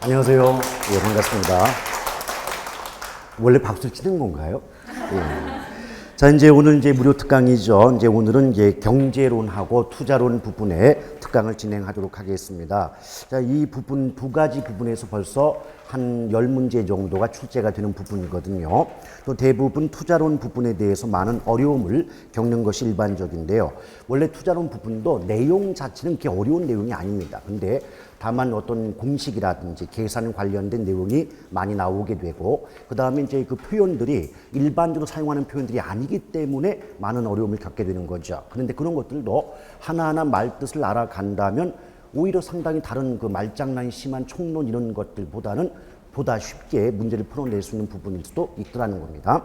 안녕하세요. 예, 반갑습니다. 원래 박수를 치는 건가요? 예. 자, 이제 오늘 무료 특강이죠. 오늘은 경제론하고 투자론 부분의 특강을 진행하도록 하겠습니다. 자, 이 부분, 두 가지 부분에서 벌써 한 10문제 정도가 출제가 되는 부분이거든요. 또 대부분 투자론 부분에 대해서 많은 어려움을 겪는 것이 일반적인데요. 원래 투자론 부분도 내용 자체는 그렇게 어려운 내용이 아닙니다. 근데 다만 어떤 공식이라든지 계산 관련된 내용이 많이 나오게 되고, 그 다음에 그 표현들이 일반적으로 사용하는 표현들이 아니기 때문에 많은 어려움을 겪게 되는 거죠. 그런데 그런 것들도 하나하나 말뜻을 알아간다면 오히려 상당히 다른 그 말장난이 심한 총론 이런 것들보다는 보다 쉽게 문제를 풀어낼 수 있는 부분일 수도 있더라는 겁니다.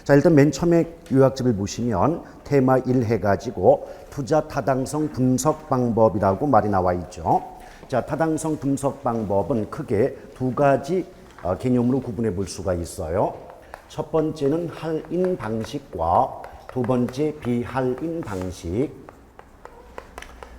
자, 일단 맨 처음에 요약집을 보시면 테마 1 해가지고 투자 타당성 분석 방법이라고 말이 나와 있죠. 자, 타당성 분석 방법은 크게 두 가지 개념으로 구분해 볼 수가 있어요. 첫 번째는 할인 방식과 두 번째 비할인 방식.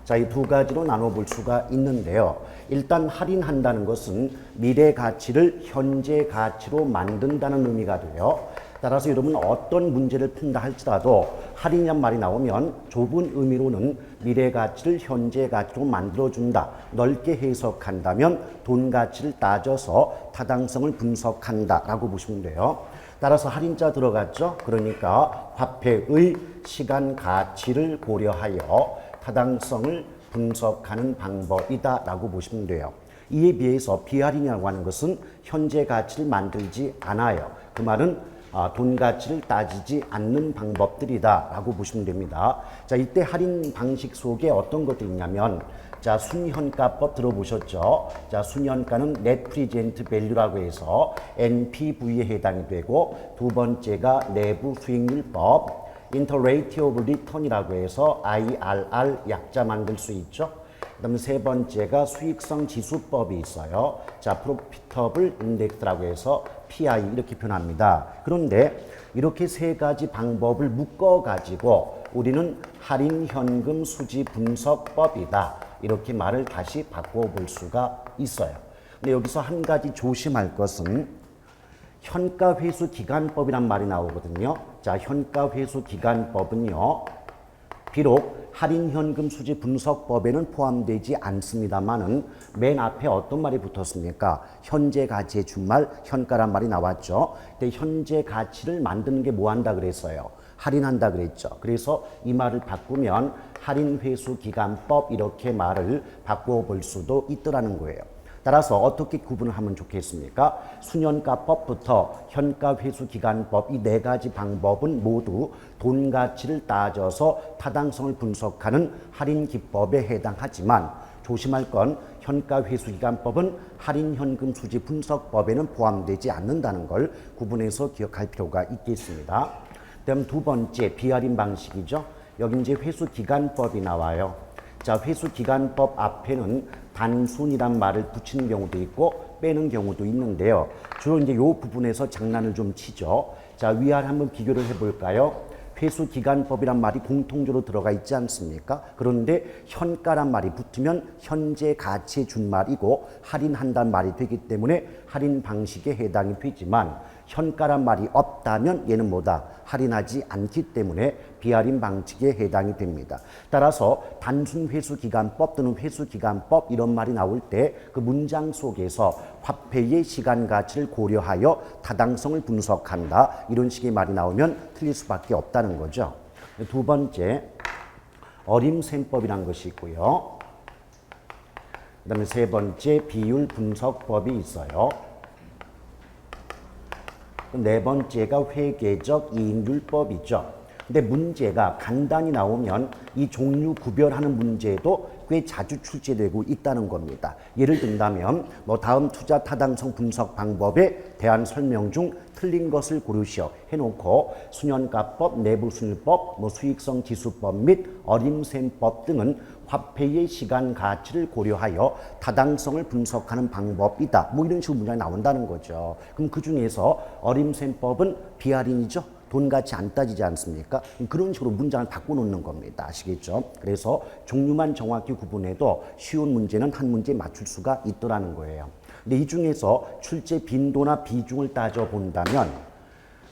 자, 이 두 가지로 나눠볼 수가 있는데요. 일단 할인한다는 것은 미래 가치를 현재 가치로 만든다는 의미가 돼요. 따라서 여러분 어떤 문제를 푼다 할지라도 할인이란 말이 나오면 좁은 의미로는 미래 가치를 현재 가치로 만들어준다. 넓게 해석한다면 돈 가치를 따져서 타당성을 분석한다 라고 보시면 돼요. 따라서 할인자 들어갔죠. 그러니까 화폐의 시간 가치를 고려하여 타당성을 분석하는 방법이다 라고 보시면 돼요. 이에 비해서 비할인이라고 하는 것은 현재 가치를 만들지 않아요. 그 말은 돈 가치를 따지지 않는 방법들이다 라고 보시면 됩니다. 자, 이때 할인 방식 속에 어떤 것들이 있냐면, 자, 순현가법 들어보셨죠? 자, 순현가는 Net Present Value라고 해서 NPV에 해당이 되고, 두 번째가 내부 수익률법, Internal Rate of Return이라고 해서 IRR 약자 만들 수 있죠. 그 다음에 세 번째가 수익성 지수법이 있어요. 자, Profitable Index라고 해서 PI 이렇게 표현합니다. 그런데 이렇게 세 가지 방법을 묶어가지고 우리는 할인 현금 수지 분석법이다. 이렇게 말을 다시 바꿔볼 수가 있어요. 근데 여기서 한 가지 조심할 것은 현가회수기간법이란 말이 나오거든요. 자, 현가회수기간법은요, 비록 할인현금 수지 분석법에는 포함되지 않습니다만은 맨 앞에 어떤 말이 붙었습니까? 현재 가치의 준말, 현가란 말이 나왔죠. 근데 현재 가치를 만드는 게 뭐 한다 그랬어요? 할인한다 그랬죠. 그래서 이 말을 바꾸면 할인회수기간법 이렇게 말을 바꿔볼 수도 있더라는 거예요. 따라서 어떻게 구분을 하면 좋겠습니까? 순현가법부터 현가회수기간법 이 네 가지 방법은 모두 돈 가치를 따져서 타당성을 분석하는 할인기법에 해당하지만 조심할 건 현가회수기간법은 할인현금 수지 분석법에는 포함되지 않는다는 걸 구분해서 기억할 필요가 있겠습니다. 그다음 두 번째 비할인 방식이죠. 여기 이제 회수기간법이 나와요. 자, 회수기간법 앞에는 단순이란 말을 붙이는 경우도 있고 빼는 경우도 있는데요. 주로 이제 이 부분에서 장난을 좀 치죠. 자, 위아래 한번 비교를 해볼까요? 회수기간법이란 말이 공통적으로 들어가 있지 않습니까? 그런데 현가란 말이 붙으면 현재 가치의 준말이고 할인한다는 말이 되기 때문에 할인 방식에 해당이 되지만 현가란 말이 없다면 얘는 뭐다? 할인하지 않기 때문에 비할인 방식에 해당이 됩니다. 따라서 단순 회수기간법 또는 회수기간법 이런 말이 나올 때 그 문장 속에서 화폐의 시간 가치를 고려하여 타당성을 분석한다 이런 식의 말이 나오면 틀릴 수밖에 없다는 거죠. 두 번째 어림셈법이라는 것이 있고요. 그 다음에 세 번째 비율 분석법이 있어요. 네 번째가 회계적 이익률법이죠. 근데 문제가 간단히 나오면 이 종류 구별하는 문제도 꽤 자주 출제되고 있다는 겁니다. 예를 든다면 다음 투자 타당성 분석 방법에 대한 설명 중 틀린 것을 고르시오 해놓고 순현가법, 내부순위법, 수익성 지수법 및 어림셈법 등은 화폐의 시간 가치를 고려하여 타당성을 분석하는 방법이다. 이런 식으로 문장이 나온다는 거죠. 그럼 그 중에서 어림셈법은 비할인이죠. 돈 가치 안 따지지 않습니까? 그런 식으로 문장을 바꿔놓는 겁니다. 아시겠죠? 그래서 종류만 정확히 구분해도 쉬운 문제는 한 문제 맞출 수가 있더라는 거예요. 근데 이 중에서 출제 빈도나 비중을 따져본다면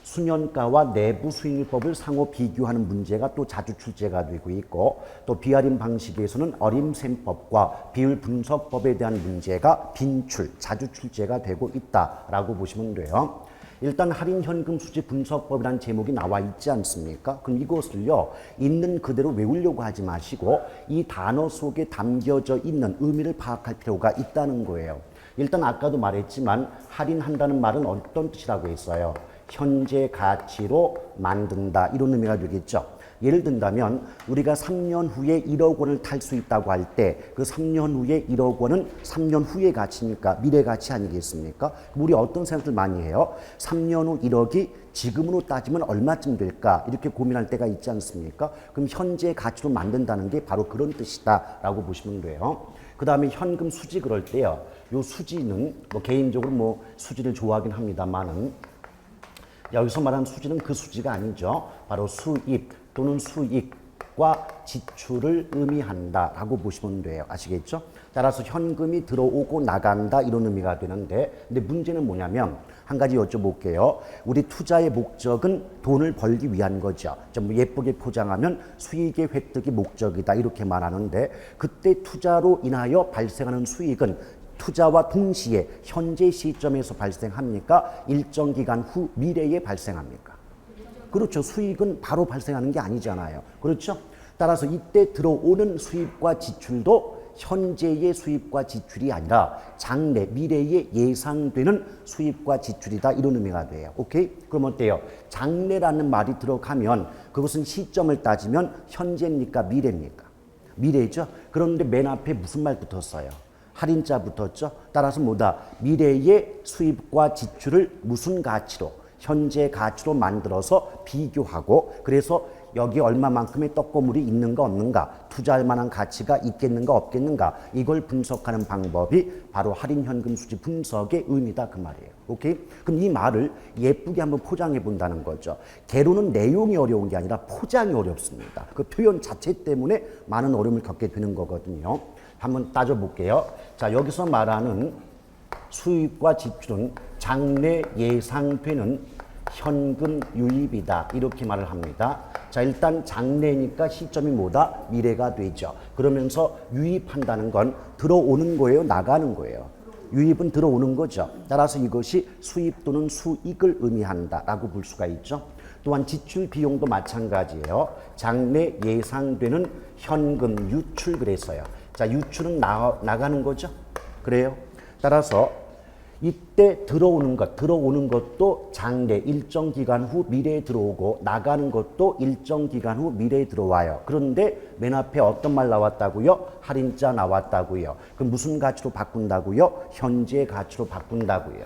수년가와 내부 수익률법을 상호 비교하는 문제가 또 자주 출제가 되고 있고, 또 비할인 방식에서는 어림셈법과 비율 분석법에 대한 문제가 빈출, 자주 출제가 되고 있다라고 보시면 돼요. 일단 할인 현금 수지 분석법이라는 제목이 나와 있지 않습니까? 그럼 이것을요, 있는 그대로 외우려고 하지 마시고 이 단어 속에 담겨져 있는 의미를 파악할 필요가 있다는 거예요. 일단 아까도 말했지만 할인한다는 말은 어떤 뜻이라고 했어요? 현재 가치로 만든다, 이런 의미가 되겠죠. 예를 든다면 우리가 3년 후에 1억 원을 탈 수 있다고 할 때 그 3년 후에 1억 원은 3년 후의 가치니까 미래 가치 아니겠습니까? 우리 어떤 생각을 많이 해요? 3년 후 1억이 지금으로 따지면 얼마쯤 될까? 이렇게 고민할 때가 있지 않습니까? 그럼 현재 가치로 만든다는 게 바로 그런 뜻이다라고 보시면 돼요. 그 다음에 현금 수지 그럴 때요. 요 수지는 뭐 개인적으로 뭐 수지를 좋아하긴 합니다만은 여기서 말하는 수지는 그 수지가 아니죠. 바로 수입 또는 수익과 지출을 의미한다라고 보시면 돼요. 아시겠죠? 따라서 현금이 들어오고 나간다, 이런 의미가 되는데, 근데 문제는 뭐냐면 한 가지 여쭤볼게요. 우리 투자의 목적은 돈을 벌기 위한 거죠. 좀 예쁘게 포장하면 수익의 획득이 목적이다, 이렇게 말하는데, 그때 투자로 인하여 발생하는 수익은 투자와 동시에 현재 시점에서 발생합니까? 일정 기간 후 미래에 발생합니까? 그렇죠. 수익은 바로 발생하는 게 아니잖아요. 그렇죠? 따라서 이때 들어오는 수입과 지출도 현재의 수입과 지출이 아니라 장래, 미래에 예상되는 수입과 지출이다, 이런 의미가 돼요. 오케이? 그럼 어때요? 장래라는 말이 들어가면 그것은 시점을 따지면 현재입니까? 미래입니까? 미래죠. 그런데 맨 앞에 무슨 말 붙었어요? 할인자 붙었죠. 따라서 뭐다? 미래의 수입과 지출을 무슨 가치로? 현재 가치로 만들어서 비교하고, 그래서 여기 얼마만큼의 떡고물이 있는가 없는가, 투자할 만한 가치가 있겠는가 없겠는가, 이걸 분석하는 방법이 바로 할인 현금 수지 분석의 의미다, 그 말이에요. 오케이? 그럼 이 말을 예쁘게 한번 포장해 본다는 거죠. 개론은 내용이 어려운 게 아니라 포장이 어렵습니다. 그 표현 자체 때문에 많은 어려움을 겪게 되는 거거든요. 한번 따져볼게요. 자, 여기서 말하는 수입과 지출은 장래 예상되는 현금 유입이다, 이렇게 말을 합니다. 자, 일단 장래니까 시점이 뭐다? 미래가 되죠. 그러면서 유입한다는 건 들어오는 거예요, 나가는 거예요? 유입은 들어오는 거죠. 따라서 이것이 수입 또는 수익을 의미한다라고 볼 수가 있죠. 또한 지출 비용도 마찬가지예요. 장래 예상되는 현금 유출 그랬어요. 자, 유출은 나가는 거죠. 그래요. 따라서 이때 들어오는 것도 장래 일정 기간 후 미래에 들어오고, 나가는 것도 일정 기간 후 미래에 들어와요. 그런데 맨 앞에 어떤 말 나왔다고요? 할인자 나왔다고요. 그럼 무슨 가치로 바꾼다고요? 현재 가치로 바꾼다고요.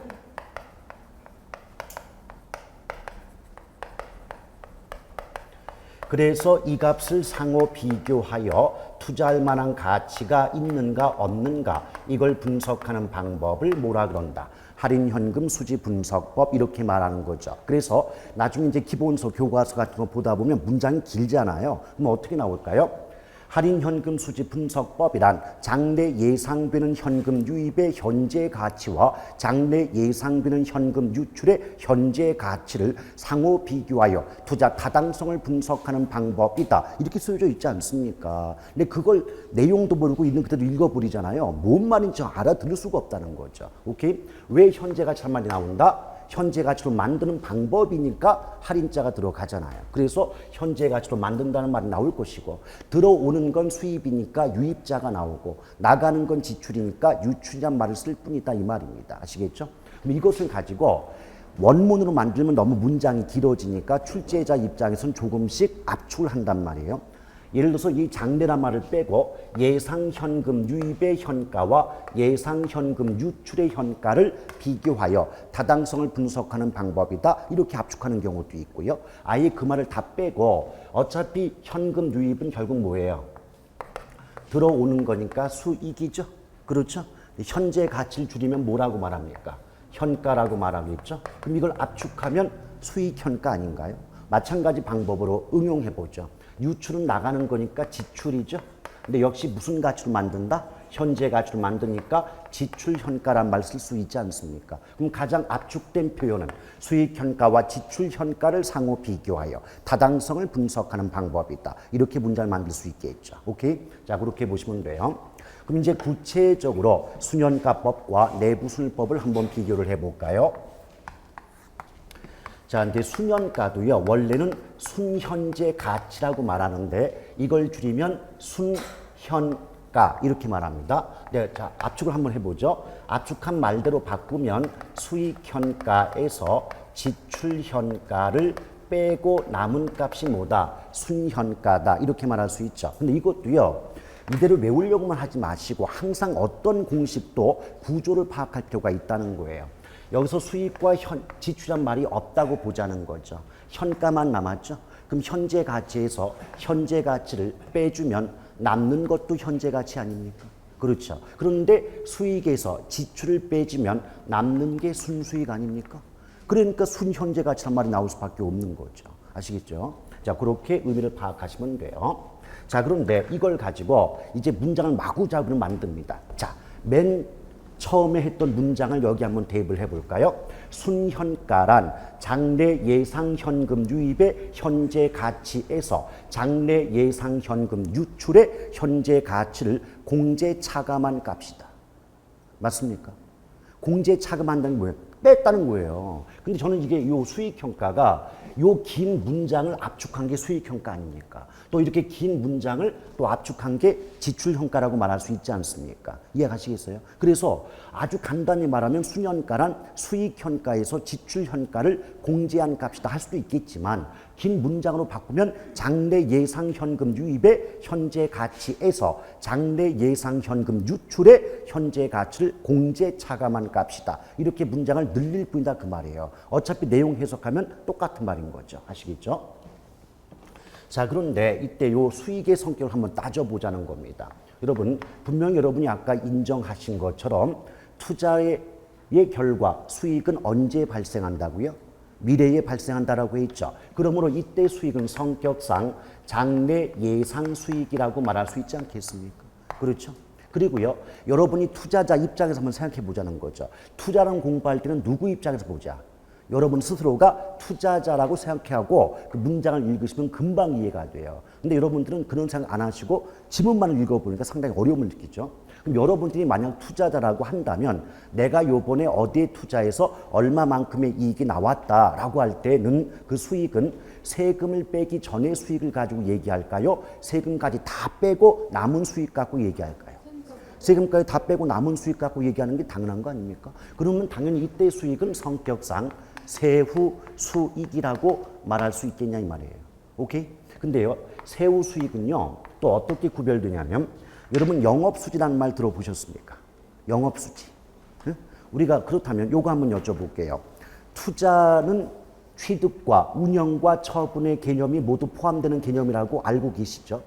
그래서 이 값을 상호 비교하여 투자할 만한 가치가 있는가 없는가, 이걸 분석하는 방법을 뭐라 그런다? 할인 현금 수지 분석법, 이렇게 말하는 거죠. 그래서 나중에 이제 기본서, 교과서 같은 거 보다 보면 문장이 길잖아요. 그럼 어떻게 나올까요? 할인 현금 수지 분석법이란 장래 예상되는 현금 유입의 현재 가치와 장래 예상되는 현금 유출의 현재 가치를 상호 비교하여 투자 타당성을 분석하는 방법이다, 이렇게 쓰여져 있지 않습니까? 근데 그걸 내용도 모르고 있는 그대로 읽어버리잖아요. 뭔 말인지 알아들을 수가 없다는 거죠. 오케이? 왜 현재 가치란 말이 나온다? 현재 가치로 만드는 방법이니까 할인자가 들어가잖아요. 그래서 현재 가치로 만든다는 말이 나올 것이고, 들어오는 건 수입이니까 유입자가 나오고, 나가는 건 지출이니까 유출이란 말을 쓸 뿐이다, 이 말입니다. 아시겠죠? 그럼 이것을 가지고 원문으로 만들면 너무 문장이 길어지니까 출제자 입장에서는 조금씩 압축을 한단 말이에요. 예를 들어서 이 장래란 말을 빼고 예상 현금 유입의 현가와 예상 현금 유출의 현가를 비교하여 타당성을 분석하는 방법이다, 이렇게 압축하는 경우도 있고요. 아예 그 말을 다 빼고 어차피 현금 유입은 결국 뭐예요? 들어오는 거니까 수익이죠. 그렇죠? 현재 가치를 줄이면 뭐라고 말합니까? 현가라고 말하겠죠. 그럼 이걸 압축하면 수익 현가 아닌가요? 마찬가지 방법으로 응용해 보죠. 유출은 나가는 거니까 지출이죠. 근데 역시 무슨 가치로 만든다? 현재 가치로 만드니까 지출현가란 말 쓸 수 있지 않습니까? 그럼 가장 압축된 표현은 수익현가와 지출현가를 상호 비교하여 타당성을 분석하는 방법이다. 이렇게 문장을 만들 수 있겠죠. 오케이? 자, 그렇게 보시면 돼요. 그럼 이제 구체적으로 순현가법과 내부순법을 한번 비교를 해볼까요? 자, 근데 순현가도요, 원래는 순현재 가치라고 말하는데 이걸 줄이면 순현가 이렇게 말합니다. 네, 자, 압축을 한번 해보죠. 압축한 말대로 바꾸면 수익현가에서 지출현가를 빼고 남은 값이 뭐다? 순현가다. 이렇게 말할 수 있죠. 근데 이것도요, 이대로 외우려고만 하지 마시고 항상 어떤 공식도 구조를 파악할 필요가 있다는 거예요. 여기서 수익과 지출한 말이 없다고 보자는 거죠. 현가만 남았죠. 그럼 현재 가치에서 현재 가치를 빼주면 남는 것도 현재 가치 아닙니까? 그렇죠. 그런데 수익에서 지출을 빼주면 남는 게 순수익 아닙니까? 그러니까 순현재 가치란 말이 나올 수밖에 없는 거죠. 아시겠죠? 자, 그렇게 의미를 파악하시면 돼요. 자, 그런데 이걸 가지고 이제 문장을 마구잡이로 만듭니다. 자, 맨 처음에 했던 문장을 여기 한번 대입을 해볼까요? 순현가란 장래 예상 현금 유입의 현재 가치에서 장래 예상 현금 유출의 현재 가치를 공제 차감한 값이다. 맞습니까? 공제 차감한다는 뭐예요? 뺐다는 거예요. 근데 저는 이게 요 수익평가가 요 긴 문장을 압축한 게 수익평가 아닙니까? 또 이렇게 긴 문장을 또 압축한 게 지출평가라고 말할 수 있지 않습니까? 이해가시겠어요? 그래서 아주 간단히 말하면 순현가란 수익평가에서 지출평가를 공제한 값이다 할 수도 있겠지만 긴 문장으로 바꾸면 장래 예상 현금 유입의 현재 가치에서 장래 예상 현금 유출의 현재 가치를 공제 차감한 값이다. 이렇게 문장을 늘릴 뿐이다 그 말이에요. 어차피 내용 해석하면 똑같은 말인 거죠. 아시겠죠? 자, 그런데 이때 요 수익의 성격을 한번 따져보자는 겁니다. 여러분, 분명히 여러분이 아까 인정하신 것처럼 투자의 결과 수익은 언제 발생한다고요? 미래에 발생한다라고 했죠. 그러므로 이때 수익은 성격상 장래 예상 수익이라고 말할 수 있지 않겠습니까? 그렇죠? 그리고요, 여러분이 투자자 입장에서 한번 생각해 보자는 거죠. 투자랑 공부할 때는 누구 입장에서 보자? 여러분 스스로가 투자자라고 생각하고 그 문장을 읽으시면 금방 이해가 돼요. 근데 여러분들은 그런 생각 안 하시고 지문만 읽어보니까 상당히 어려움을 느끼죠. 그럼 여러분들이 만약 투자자라고 한다면 내가 요번에 어디에 투자해서 얼마만큼의 이익이 나왔다라고 할 때는 그 수익은 세금을 빼기 전의 수익을 가지고 얘기할까요? 세금까지 다 빼고 남은 수익 갖고 얘기할까요? 세금까지 다 빼고 남은 수익 갖고 얘기하는 게 당연한 거 아닙니까? 그러면 당연히 이때 수익은 성격상 세후 수익이라고 말할 수 있겠냐 이 말이에요. 오케이? 근데요, 세후 수익은요 또 어떻게 구별되냐면 여러분 영업수지라는 말 들어보셨습니까? 영업수지. 응? 우리가 그렇다면 요거 한번 여쭤볼게요. 투자는 취득과 운영과 처분의 개념이 모두 포함되는 개념이라고 알고 계시죠?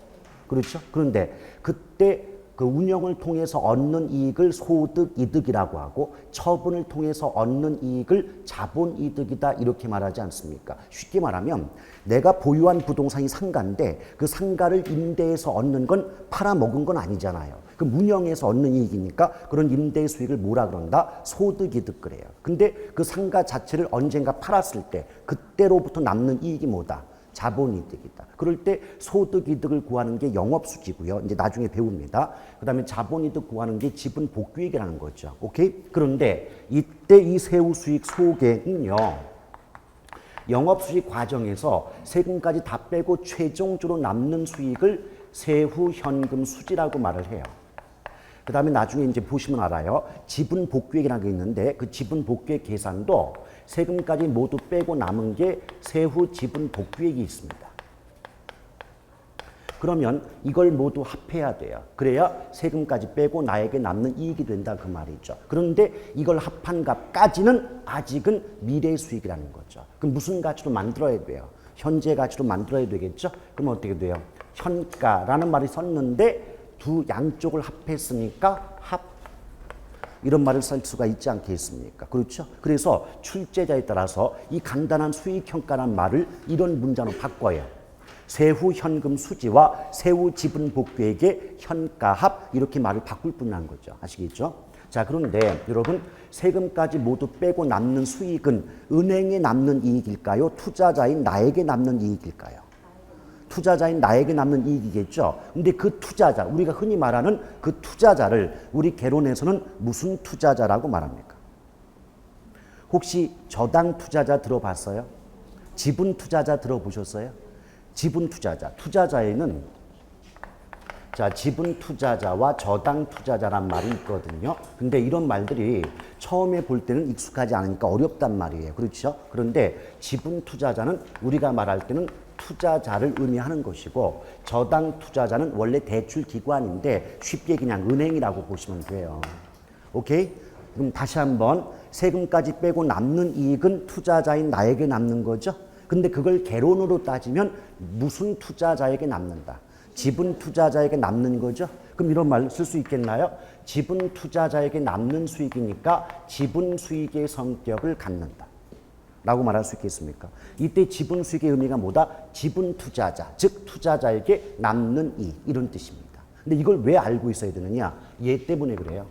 그렇죠? 그런데 그때 그 운영을 통해서 얻는 이익을 소득이득이라고 하고 처분을 통해서 얻는 이익을 자본이득이다 이렇게 말하지 않습니까? 쉽게 말하면 내가 보유한 부동산이 상가인데 그 상가를 임대해서 얻는 건 팔아먹은 건 아니잖아요. 그 운영해서 얻는 이익이니까 그런 임대 수익을 뭐라 그런다? 소득이득 그래요. 근데 그 상가 자체를 언젠가 팔았을 때 그때로부터 남는 이익이 뭐다? 자본이득이다. 그럴 때 소득이득을 구하는 게 영업수지고요. 이제 나중에 배웁니다. 그 다음에 자본이득 구하는 게 지분 복귀액이라는 거죠. 오케이? 그런데 이때 이 세후수익 소개는요. 영업수지 과정에서 세금까지 다 빼고 최종적으로 남는 수익을 세후현금 수지라고 말을 해요. 그 다음에 나중에 이제 보시면 알아요. 지분 복귀액이라는 게 있는데 그 지분 복귀액 계산도 세금까지 모두 빼고 남은 게 세후 지분 복귀액이 있습니다. 그러면 이걸 모두 합해야 돼요. 그래야 세금까지 빼고 나에게 남는 이익이 된다 그 말이죠. 그런데 이걸 합한 값까지는 아직은 미래 수익이라는 거죠. 그럼 무슨 가치로 만들어야 돼요? 현재 가치로 만들어야 되겠죠? 그럼 어떻게 돼요? 현가라는 말이 썼는데 두 양쪽을 합했으니까 이런 말을 쓸 수가 있지 않겠습니까? 그렇죠? 그래서 출제자에 따라서 이 간단한 수익평가란 말을 이런 문장으로 바꿔요. 세후 현금 수지와 세후 지분 복귀액의 현가합 이렇게 말을 바꿀 뿐이란 거죠. 아시겠죠? 자, 그런데 여러분 세금까지 모두 빼고 남는 수익은 은행에 남는 이익일까요? 투자자인 나에게 남는 이익일까요? 투자자인 나에게 남는 이익이겠죠. 근데 그 투자자, 우리가 흔히 말하는 그 투자자를 우리 개론에서는 무슨 투자자라고 말합니까? 혹시 저당 투자자 들어봤어요? 지분 투자자 들어보셨어요? 지분 투자자, 투자자에는 자, 지분 투자자와 저당 투자자란 말이 있거든요. 근데 이런 말들이 처음에 볼 때는 익숙하지 않으니까 어렵단 말이에요. 그렇죠? 그런데 지분 투자자는 우리가 말할 때는 투자자를 의미하는 것이고 저당 투자자는 원래 대출 기관인데 쉽게 그냥 은행이라고 보시면 돼요. 오케이? 그럼 다시 한번 세금까지 빼고 남는 이익은 투자자인 나에게 남는 거죠. 근데 그걸 개론으로 따지면 무슨 투자자에게 남는다. 지분 투자자에게 남는 거죠. 그럼 이런 말 쓸 수 있겠나요? 지분 투자자에게 남는 수익이니까 지분 수익의 성격을 갖는다 라고 말할 수 있겠습니까? 이때 지분 수익의 의미가 뭐다? 지분 투자자, 즉 투자자에게 남는 이익 이런 뜻입니다. 근데 이걸 왜 알고 있어야 되느냐? 얘 때문에 그래요.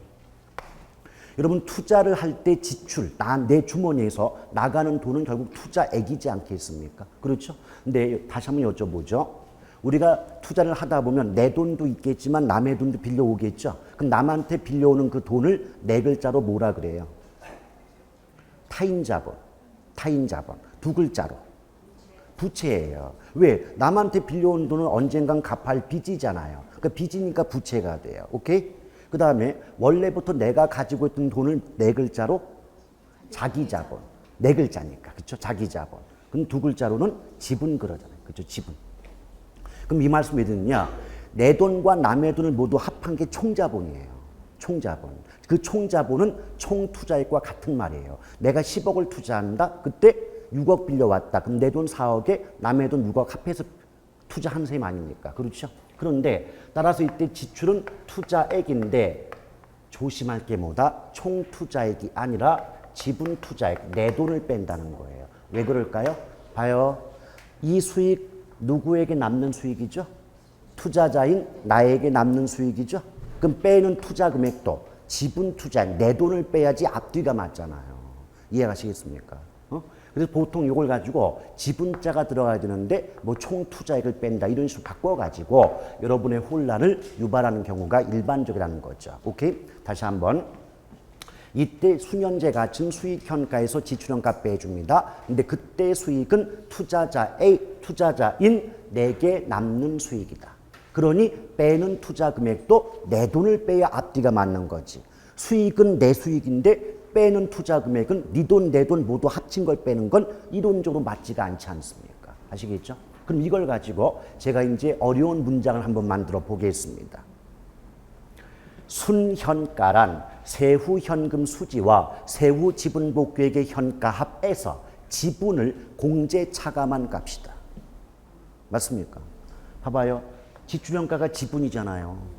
여러분 투자를 할 때 지출, 내 주머니에서 나가는 돈은 결국 투자액이지 않겠습니까? 그렇죠? 근데 다시 한번 여쭤보죠. 우리가 투자를 하다 보면 내 돈도 있겠지만 남의 돈도 빌려오겠죠. 그럼 남한테 빌려오는 그 돈을 네 글자로 뭐라 그래요? 타인자본. 타인자본. 두 글자로. 부채예요. 왜? 남한테 빌려온 돈은 언젠간 갚을 빚이잖아요. 그러니까 빚이니까 부채가 돼요. 오케이? 그 다음에 원래부터 내가 가지고 있던 돈을 네 글자로 자기자본. 네 글자니까. 그렇죠? 자기자본. 그럼 두 글자로는 지분 그러잖아요. 그렇죠? 지분. 그럼 이 말씀 왜 듣느냐? 내 돈과 남의 돈을 모두 합한 게 총자본이에요. 총자본. 그 총자본은 총투자액과 같은 말이에요. 내가 10억을 투자한다. 그때 6억 빌려왔다. 그럼 내 돈 4억에 남의 돈 6억 합해서 투자한 셈 아닙니까? 그렇죠? 그런데 따라서 이때 지출은 투자액인데 조심할 게 뭐다? 총투자액이 아니라 지분 투자액, 내 돈을 뺀다는 거예요. 왜 그럴까요? 봐요. 이 수익 누구에게 남는 수익이죠? 투자자인 나에게 남는 수익이죠? 그럼 빼는 투자 금액도 지분 투자액, 내 돈을 빼야지 앞뒤가 맞잖아요. 이해가시겠습니까? 그래서 보통 이걸 가지고 지분자가 들어가야 되는데 뭐 총투자액을 뺀다 이런 식으로 바꿔가지고 여러분의 혼란을 유발하는 경우가 일반적이라는 거죠. 오케이? 다시 한번. 이때 수년제 가치는 수익현가에서 지출현가 빼줍니다. 근데 그때 수익은 투자자 A, 투자자인 내게 남는 수익이다. 그러니 빼는 투자 금액도 내 돈을 빼야 앞뒤가 맞는 거지. 수익은 내 수익인데 빼는 투자 금액은 네 돈, 내 돈 모두 합친 걸 빼는 건 이론적으로 맞지가 않지 않습니까? 아시겠죠? 그럼 이걸 가지고 제가 이제 어려운 문장을 한번 만들어 보겠습니다. 순현가란 세후 현금 수지와 세후 지분 복귀액의 현가 합에서 지분을 공제 차감한 값이다. 맞습니까? 봐봐요. 지출현가가 지분이잖아요.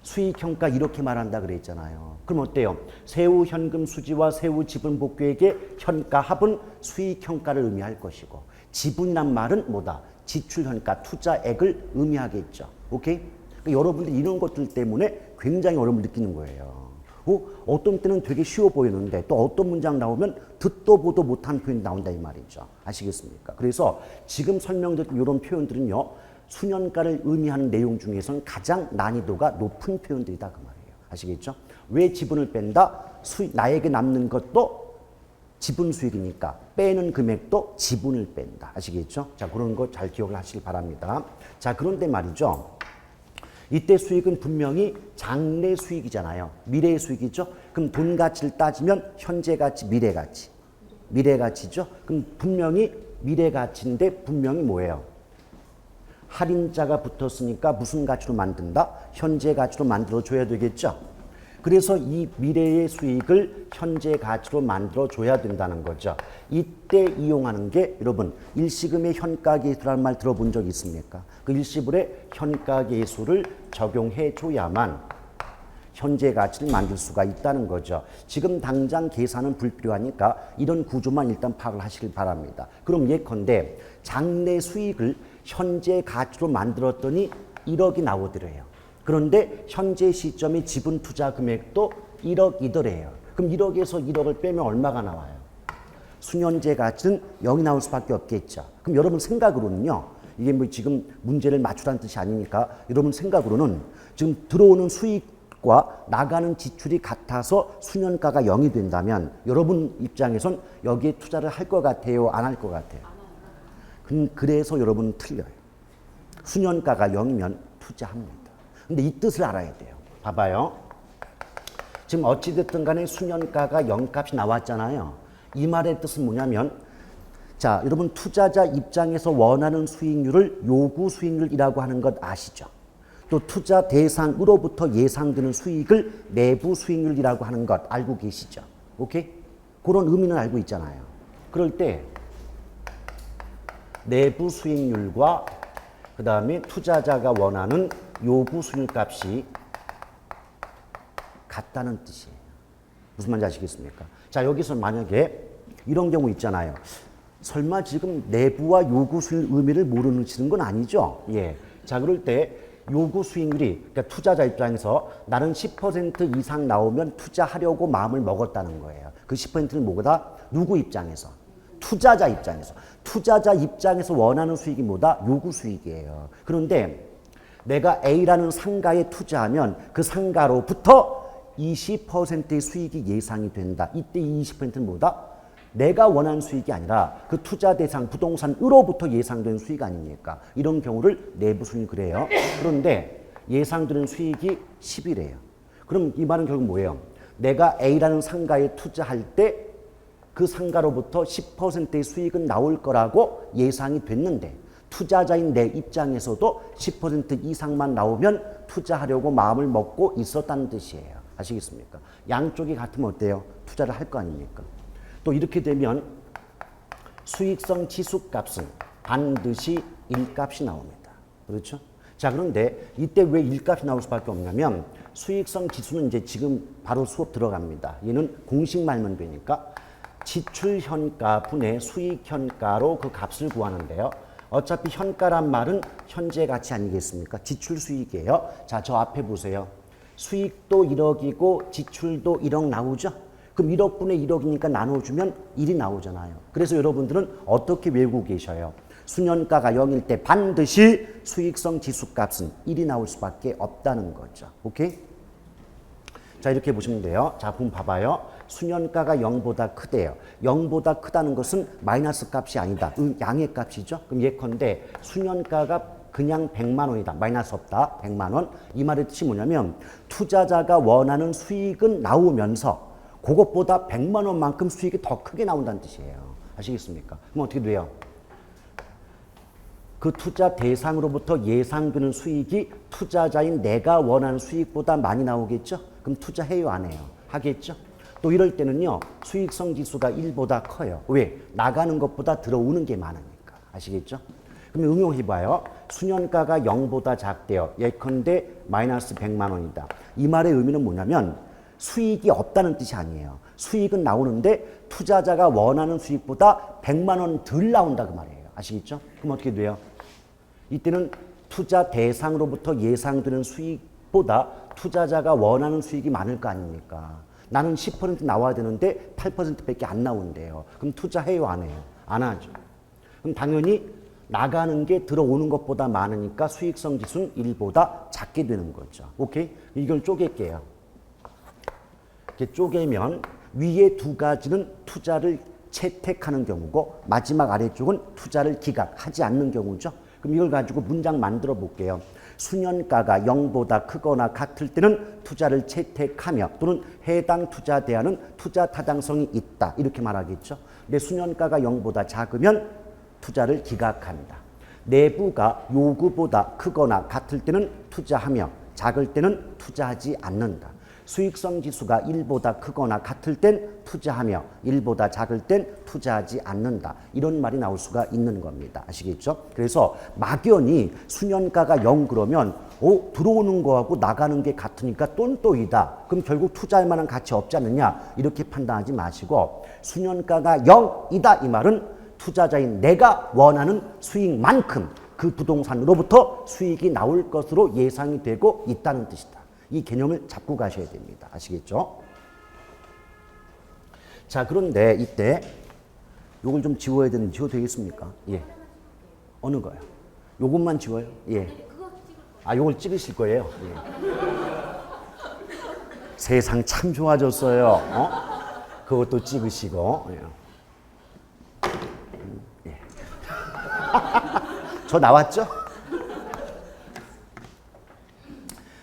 수익현가 이렇게 말한다 그랬잖아요. 그럼 어때요? 세후 현금 수지와 세후 지분 복귀액의 현가 합은 수익현가를 의미할 것이고 지분이란 말은 뭐다? 지출현가, 투자액을 의미하겠죠. 오케이? 그러니까 여러분들 이런 것들 때문에 굉장히 어려움을 느끼는 거예요. 어떤 때는 되게 쉬워 보이는데 또 어떤 문장 나오면 듣도 보도 못한 표현이 나온다 이 말이죠. 아시겠습니까? 그래서 지금 설명드린 이런 표현들은요. 수년가를 의미하는 내용 중에서는 가장 난이도가 높은 표현들이다 그 말이에요. 아시겠죠? 왜 지분을 뺀다? 나에게 남는 것도 지분 수익이니까 빼는 금액도 지분을 뺀다. 아시겠죠? 자, 그런 거 잘 기억을 하시길 바랍니다. 자, 그런데 말이죠. 이때 수익은 분명히 장래 수익이잖아요. 미래의 수익이죠. 그럼 돈 가치를 따지면 현재 가치, 미래 가치. 미래 가치죠. 그럼 분명히 미래 가치인데 분명히 뭐예요? 할인자가 붙었으니까 무슨 가치로 만든다? 현재 가치로 만들어줘야 되겠죠. 그래서 이 미래의 수익을 현재 가치로 만들어줘야 된다는 거죠. 이때 이용하는 게 여러분 일시금의 현가계수라는 말 들어본 적 있습니까? 그 일시불의 현가계수를 적용해 줘야만 현재 가치를 만들 수가 있다는 거죠. 지금 당장 계산은 불필요하니까 이런 구조만 일단 파악을 하시길 바랍니다. 그럼 예컨대 장래 수익을 현재 가치로 만들었더니 1억이 나오더래요. 그런데 현재 시점의 지분 투자 금액도 1억이더래요. 그럼 1억에서 1억을 빼면 얼마가 나와요? 수년제 가치는 0이 나올 수밖에 없겠죠. 그럼 여러분 생각으로는요. 이게 뭐 지금 문제를 맞추라는 뜻이 아니니까 여러분 생각으로는 지금 들어오는 수익과 나가는 지출이 같아서 수년가가 0이 된다면 여러분 입장에선 여기에 투자를 할 것 같아요? 안 할 것 같아요? 그래서 여러분은 틀려요. 수년가가 0이면 투자합니다. 근데 이 뜻을 알아야 돼요. 봐봐요. 지금 어찌됐든 간에 수년가가 0값이 나왔잖아요. 이 말의 뜻은 뭐냐면 자, 여러분 투자자 입장에서 원하는 수익률을 요구 수익률이라고 하는 것 아시죠? 또 투자 대상으로부터 예상되는 수익을 내부 수익률이라고 하는 것 알고 계시죠? 오케이? 그런 의미는 알고 있잖아요. 그럴 때 내부 수익률과 그 다음에 투자자가 원하는 요구 수익률 값이 같다는 뜻이에요. 무슨 말인지 아시겠습니까? 자, 여기서 만약에 이런 경우 있잖아요. 설마 지금 내부와 요구 수익률 의미를 모르시는 건 아니죠? 예. 자, 그럴 때 요구 수익률이, 그러니까 투자자 입장에서 나는 10% 이상 나오면 투자하려고 마음을 먹었다는 거예요. 그 10%는 뭐다? 누구 입장에서? 투자자 입장에서. 투자자 입장에서 원하는 수익이 뭐다? 요구 수익이에요. 그런데 내가 A라는 상가에 투자하면 그 상가로부터 20%의 수익이 예상이 된다. 이때 20%는 뭐다? 내가 원하는 수익이 아니라 그 투자 대상 부동산으로부터 예상된 수익 아닙니까? 이런 경우를 내부 수익 그래요. 그런데 예상되는 수익이 10이래요. 그럼 이 말은 결국 뭐예요? 내가 A라는 상가에 투자할 때 그 상가로부터 10%의 수익은 나올 거라고 예상이 됐는데 투자자인 내 입장에서도 10% 이상만 나오면 투자하려고 마음을 먹고 있었다는 뜻이에요. 아시겠습니까? 양쪽이 같으면 어때요? 투자를 할 거 아닙니까? 또 이렇게 되면 수익성 지수값은 반드시 1값이 나옵니다. 그렇죠? 자, 그런데 이때 왜 1값이 나올 수밖에 없냐면 수익성 지수는 이제 지금 바로 수업 들어갑니다. 얘는 공식 말면 되니까 지출 현가 분의 수익 현가로 그 값을 구하는데요. 어차피 현가란 말은 현재 가치 아니겠습니까? 지출 수익이에요. 자, 저 앞에 보세요. 수익도 1억이고 지출도 1억 나오죠? 그럼 1억분의 1억이니까 나눠주면 1이 나오잖아요. 그래서 여러분들은 어떻게 외우고 계셔요? 수년가가 0일 때 반드시 수익성 지수값은 1이 나올 수밖에 없다는 거죠. 오케이? 자, 이렇게 보시면 돼요. 자, 그럼 봐봐요. 수년가가 0보다 크대요. 0보다 크다는 것은 마이너스 값이 아니다. 양의 값이죠. 그럼 예컨대 수년가가 그냥 100만 원이다. 마이너스 없다. 100만 원. 이 말의 뜻이 뭐냐면 투자자가 원하는 수익은 나오면서 그것보다 100만 원만큼 수익이 더 크게 나온다는 뜻이에요. 아시겠습니까? 그럼 어떻게 돼요? 그 투자 대상으로부터 예상되는 수익이 투자자인 내가 원하는 수익보다 많이 나오겠죠? 그럼 투자해요, 안 해요? 하겠죠? 또 이럴 때는요, 수익성 지수가 1보다 커요. 왜? 나가는 것보다 들어오는 게 많으니까. 아시겠죠? 그럼 응용해봐요. 수년가가 0보다 작대요. 예컨대 마이너스 100만 원이다. 이 말의 의미는 뭐냐면 수익이 없다는 뜻이 아니에요. 수익은 나오는데 투자자가 원하는 수익보다 100만 원 덜 나온다 그 말이에요. 아시겠죠? 그럼 어떻게 돼요? 이때는 투자 대상으로부터 예상되는 수익보다 투자자가 원하는 수익이 많을 거 아닙니까? 나는 10% 나와야 되는데 8%밖에 안 나온대요. 그럼 투자해요, 안 해요? 안 하죠. 그럼 당연히 나가는 게 들어오는 것보다 많으니까 수익성 지수는 1보다 작게 되는 거죠. 오케이? 이걸 쪼갤게요. 이렇게 쪼개면 위에 두 가지는 투자를 채택하는 경우고 마지막 아래쪽은 투자를 기각하지 않는 경우죠. 그럼 이걸 가지고 문장 만들어 볼게요. 수년가가 0보다 크거나 같을 때는 투자를 채택하며 또는 해당 투자 대안은 투자 타당성이 있다. 이렇게 말하겠죠. 근데 수년가가 0보다 작으면 투자를 기각한다. 내부가 요구보다 크거나 같을 때는 투자하며 작을 때는 투자하지 않는다. 수익성 지수가 1보다 크거나 같을 땐 투자하며 1보다 작을 땐 투자하지 않는다. 이런 말이 나올 수가 있는 겁니다. 아시겠죠? 그래서 막연히 수년가가 0 그러면 들어오는 거하고 나가는 게 같으니까 똔똔이다. 그럼 결국 투자할 만한 가치 없지 않느냐. 이렇게 판단하지 마시고 수년가가 0이다. 이 말은 투자자인 내가 원하는 수익만큼 그 부동산으로부터 수익이 나올 것으로 예상이 되고 있다는 뜻이다. 이 개념을 잡고 가셔야 됩니다. 아시겠죠? 자, 그런데 이때 요걸 좀 지워야 되는데 지워도 되겠습니까? 예. 어느 거요? 요것만 지워요? 예. 아, 요걸 찍으실 거예요? 예. 세상 참 좋아졌어요. 그것도 찍으시고. 예. 저 나왔죠?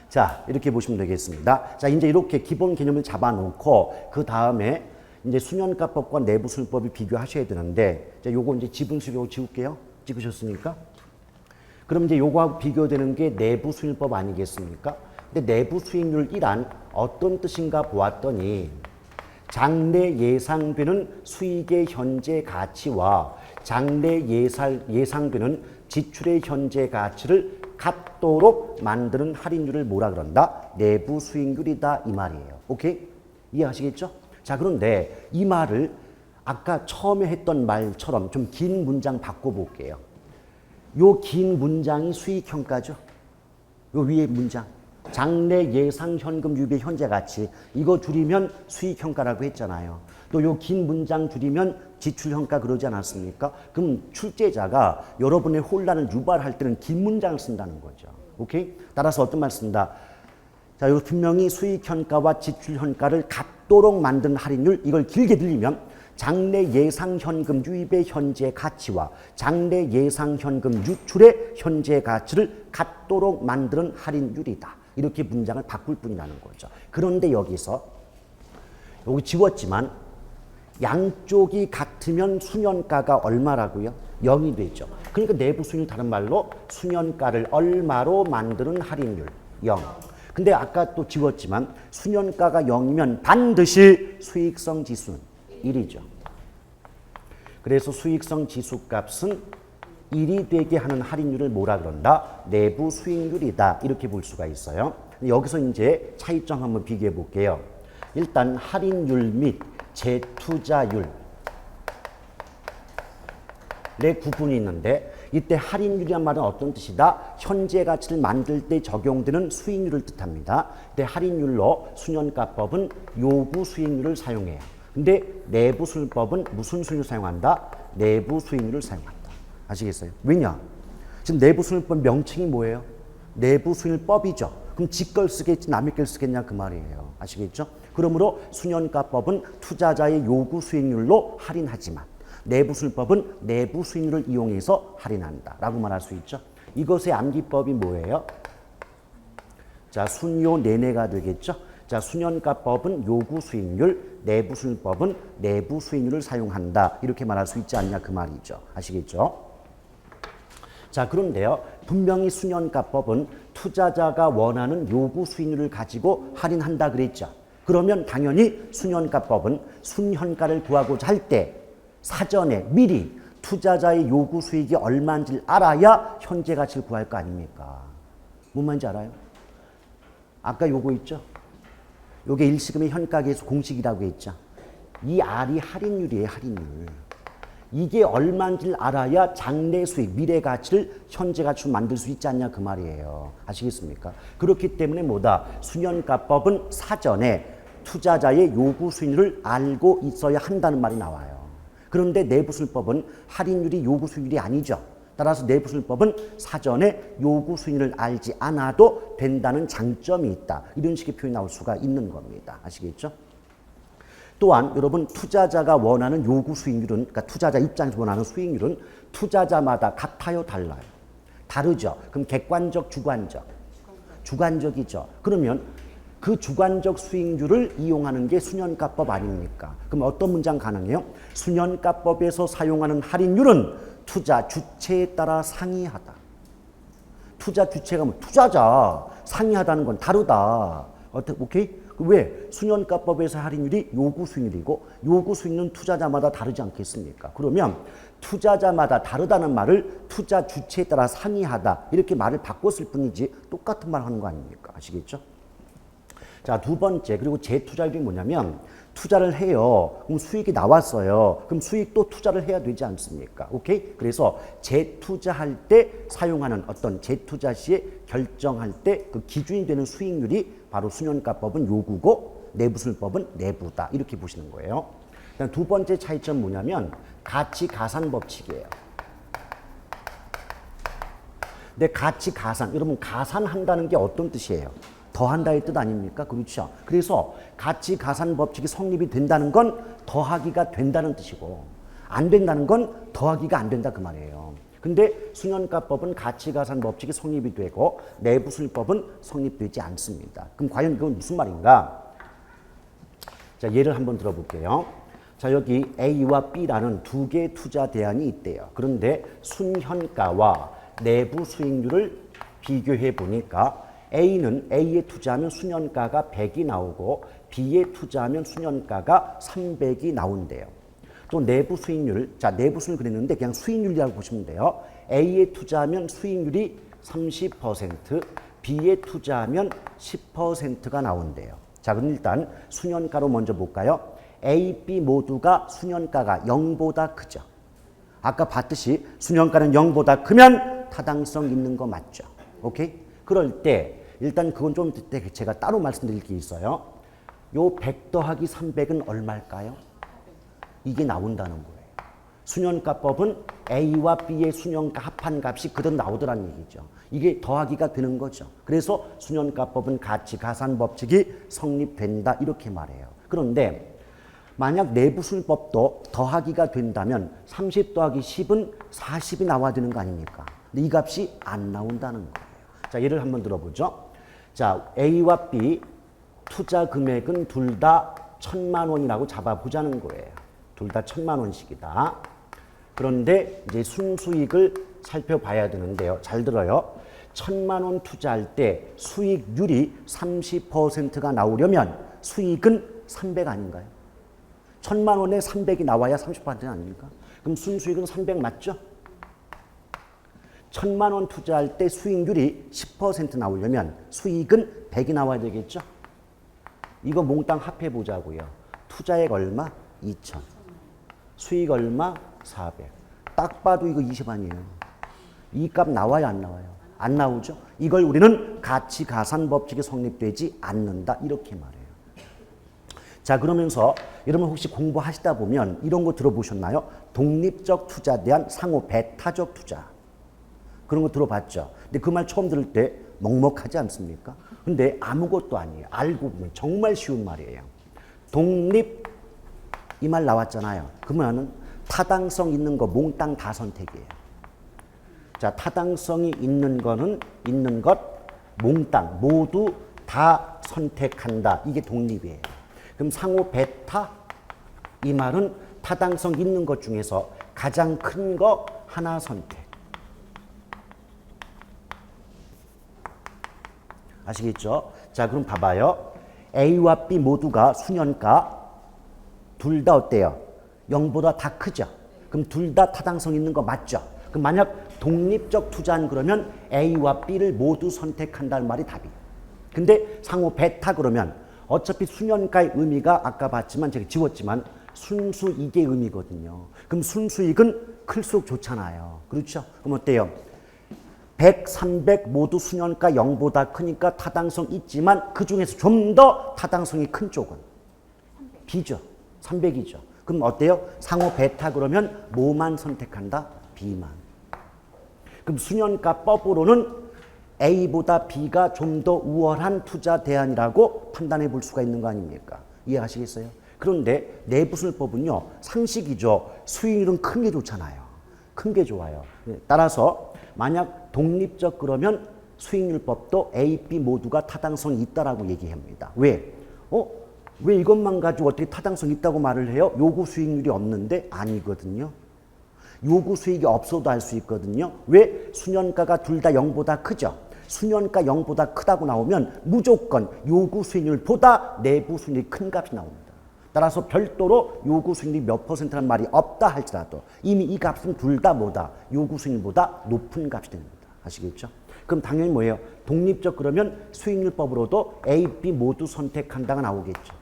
자, 이렇게 보시면 되겠습니다. 자, 이제 이렇게 기본 개념을 잡아놓고 그 다음에 이제 수년가법과 내부수익법을 비교하셔야 되는데, 자, 요거 이제 지분수익 지울게요. 찍으셨습니까? 그럼 이제 요거하고 비교되는 게 내부수익법 아니겠습니까? 근데 내부수익률 1안 어떤 뜻인가 보았더니 장래 예상되는 수익의 현재 가치와 장래 예상되는 지출의 현재 가치를 같도록 만드는 할인율을 뭐라 그런다? 내부 수익률이다 이 말이에요. 오케이? 이해하시겠죠? 자, 그런데 이 말을 아까 처음에 했던 말처럼 좀 긴 문장 바꿔볼게요. 요 긴 문장이 수익평가죠. 요 위에 문장. 장래 예상 현금 유입의 현재 가치. 이거 줄이면 수익평가라고 했잖아요. 또 요 긴 문장 줄이면 지출평가 그러지 않았습니까? 그럼 출제자가 여러분의 혼란을 유발할 때는 긴 문장을 쓴다는 거죠. 오케이? 따라서 어떤 말 쓴다? 자, 요 분명히 수익평가와 지출평가를 같도록 만든 할인율, 이걸 길게 들리면 장래 예상 현금 유입의 현재 가치와 장래 예상 현금 유출의 현재 가치를 같도록 만드는 할인율이다. 이렇게 문장을 바꿀 뿐이라는 거죠. 그런데 여기서 여기 지웠지만 양쪽이 같으면 수년가가 얼마라고요? 0이 되죠. 그러니까 내부 수익률 다른 말로 수년가를 얼마로 만드는 할인율 0. 근데 아까 또 지웠지만 수년가가 0이면 반드시 수익성 지수는 1이죠. 그래서 수익성 지수 값은 1이 되게 하는 할인율을 뭐라 그런다? 내부 수익률이다. 이렇게 볼 수가 있어요. 여기서 이제 차이점 한번 비교해 볼게요. 일단 할인율 및 재투자율 내 구분이 있는데, 이때 할인율이란 말은 어떤 뜻이다? 현재 가치를 만들 때 적용되는 수익률을 뜻합니다. 이때 할인율로 수년가법은 요구 수익률을 사용해요. 근데 내부수익법은 무슨 수익률을 사용한다? 내부 수익률을 사용한다. 아시겠어요? 왜냐? 지금 내부수익법 명칭이 뭐예요? 내부수익률법이죠. 그럼 지 걸 쓰겠지 남의 걸 쓰겠냐 그 말이에요. 아시겠죠? 그러므로 수년가법은 투자자의 요구 수익률로 할인하지만 내부수익법은 내부 수익률을 이용해서 할인한다 라고 말할 수 있죠. 이것의 암기법이 뭐예요? 자, 순요 내내가 되겠죠. 자, 수년가법은 요구 수익률, 내부 수익률법은 내부 수익률을 사용한다. 이렇게 말할 수 있지 않냐 그 말이죠. 아시겠죠? 자, 그런데요. 분명히 수년가법은 투자자가 원하는 요구 수익률을 가지고 할인한다 그랬죠. 그러면 당연히 수년가법은 순현가를 구하고자 할 때 사전에 미리 투자자의 요구 수익이 얼마인지를 알아야 현재 가치를 구할 거 아닙니까? 뭔 말인지 알아요? 아까 요거 있죠? 요게 일시금의 현가계수 공식이라고 했죠. 이 R이 할인율이에요, 할인율. 이게 얼마인지를 알아야 장래 수익, 미래 가치를 현재 가치로 만들 수 있지 않냐 그 말이에요. 아시겠습니까? 그렇기 때문에 뭐다? 수년가법은 사전에 투자자의 요구 수익률을 알고 있어야 한다는 말이 나와요. 그런데 내부수익법은 할인율이 요구 수익률이 아니죠. 따라서 내부수익법은 사전에 요구 수익률을 알지 않아도 된다는 장점이 있다. 이런 식의 표현이 나올 수가 있는 겁니다. 아시겠죠? 또한 여러분 투자자가 원하는 요구 수익률은, 그러니까 투자자 입장에서 원하는 수익률은 투자자마다 같아요, 달라요? 다르죠. 그럼 객관적, 주관적? 주관적이죠. 그러면 그 주관적 수익률을 이용하는 게 수년가법 아닙니까? 그럼 어떤 문장 가능해요? 수년가법에서 사용하는 할인율은 투자 주체에 따라 상이하다. 투자 주체가 뭐 투자자 상이하다는 건 다르다. 오케이? 왜? 수년가법에서 할인율이 요구 수익률이고 요구 수익률은 투자자마다 다르지 않겠습니까? 그러면 투자자마다 다르다는 말을 투자 주체에 따라 상이하다 이렇게 말을 바꿨을 뿐이지 똑같은 말 하는 거 아닙니까? 아시겠죠? 자, 두 번째, 그리고 재투자율이 뭐냐면 투자를 해요. 그럼 수익이 나왔어요. 그럼 수익도 투자를 해야 되지 않습니까? 오케이? 그래서 재투자할 때 사용하는 어떤 재투자 시에 결정할 때 그 기준이 되는 수익률이 바로 수년가법은 요구고 내부술법은 내부다. 이렇게 보시는 거예요. 그다음 두 번째 차이점 뭐냐면 가치가산 법칙이에요. 근데 가치가산, 여러분 가산한다는 게 어떤 뜻이에요? 더한다의 뜻 아닙니까? 그렇죠. 그래서 가치가산 법칙이 성립이 된다는 건 더하기가 된다는 뜻이고 안 된다는 건 더하기가 안 된다 그 말이에요. 근데 수년가법은 가치가산 법칙이 성립이 되고 내부술법은 성립되지 않습니다. 그럼 과연 이건 무슨 말인가? 자, 예를 한번 들어볼게요. 자, 여기 A와 B라는 두 개의 투자 대안이 있대요. 그런데 순현가와 내부 수익률을 비교해 보니까 A는 A에 투자하면 수년가가 100이 나오고 B에 투자하면 수년가가 300이 나온대요. 또 내부 수익률, 자 내부 수익률 그랬는데 그냥 수익률이라고 보시면 돼요. A에 투자하면 수익률이 30%, B에 투자하면 10%가 나온대요. 자, 그럼 일단 수년가로 먼저 볼까요? A, B 모두가 수년가가 0보다 크죠. 아까 봤듯이 수년가는 0보다 크면 타당성 있는 거 맞죠? 오케이? 그럴 때 일단 그건 좀 제가 따로 말씀드릴 게 있어요. 요 100 더하기 300은 얼마일까요? 이게 나온다는 거예요. 수년가법은 A와 B의 수년가 합한 값이 그대로 나오더라는 얘기죠. 이게 더하기가 되는 거죠. 그래서 수년가법은 가치가산 법칙이 성립된다 이렇게 말해요. 그런데 만약 내부술법도 더하기가 된다면 30 더하기 10은 40이 나와야 되는 거 아닙니까? 근데 이 값이 안 나온다는 거예요. 자, 예를 한번 들어보죠. 자, A와 B 투자 금액은 둘 다 1,000만 원이라고 잡아보자는 거예요. 둘 다 1,000만 원씩이다. 그런데 이제 순수익을 살펴봐야 되는데요. 잘 들어요. 1,000만 원 투자할 때 수익률이 30%가 나오려면 수익은 300 아닌가요? 1,000만 원에 300이 나와야 30% 아닙니까? 그럼 순수익은 300 맞죠? 1,000만 원 투자할 때 수익률이 10% 나오려면 수익은 100이 나와야 되겠죠? 이거 몽땅 합해 보자고요. 투자액 얼마? 2,000. 수익 얼마? 400. 딱 봐도 이거 20 아니에요. 이 값 나와요, 안 나와요? 안 나오죠? 이걸 우리는 가치가산 법칙이 성립되지 않는다 이렇게 말해요. 자, 그러면서 여러분 혹시 공부하시다 보면 이런 거 들어보셨나요? 독립적 투자에 대한 상호 배타적 투자. 그런 거 들어봤죠? 근데 그 말 처음 들을 때 먹먹하지 않습니까? 근데 아무것도 아니에요. 알고 보면 정말 쉬운 말이에요. 독립 이 말 나왔잖아요. 그 말은 타당성 있는 거 몽땅 다 선택이에요. 자, 타당성이 있는 거는 있는 것 몽땅 모두 다 선택한다. 이게 독립이에요. 그럼 상호 배타 이 말은 타당성 있는 것 중에서 가장 큰 거 하나 선택. 아시겠죠? 자, 그럼 봐봐요. A와 B 모두가 수년가 둘 다 어때요? 0보다 다 크죠? 그럼 둘 다 타당성 있는 거 맞죠? 그럼 만약 독립적 투자는 그러면 A와 B를 모두 선택한다는 말이 답이에요. 근데 상호 베타 그러면 어차피 수년가의 의미가 아까 봤지만 제가 지웠지만 순수이익의 의미거든요. 그럼 순수이익은 클수록 좋잖아요. 그렇죠? 그럼 어때요? 100, 300 모두 수년가 0보다 크니까 타당성 있지만 그 중에서 좀 더 타당성이 큰 쪽은 B죠. 300이죠. 그럼 어때요? 상호 베타 그러면 뭐만 선택한다? B만. 그럼 수년가법으로는 A보다 B가 좀 더 우월한 투자 대안이라고 판단해 볼 수가 있는 거 아닙니까? 이해하시겠어요? 그런데 내부술법은요. 상식이죠. 수익률은 큰 게 좋잖아요. 큰 게 좋아요. 따라서 만약 독립적 그러면 수익률법도 A, B 모두가 타당성이 있다라고 얘기합니다. 왜? 왜 이것만 가지고 어떻게 타당성 있다고 말을 해요? 요구 수익률이 없는데 아니거든요. 요구 수익이 없어도 할 수 있거든요. 왜? 수년가가 둘 다 0보다 크죠. 수년가 0보다 크다고 나오면 무조건 요구 수익률보다 내부 수익률이 큰 값이 나옵니다. 따라서 별도로 요구 수익률이 몇 %라는 말이 없다 할지라도 이미 이 값은 둘 다 뭐다? 요구 수익률보다 높은 값이 됩니다. 아시겠죠? 그럼 당연히 뭐예요? 독립적 그러면 수익률법으로도 A, B 모두 선택한다가 나오겠죠.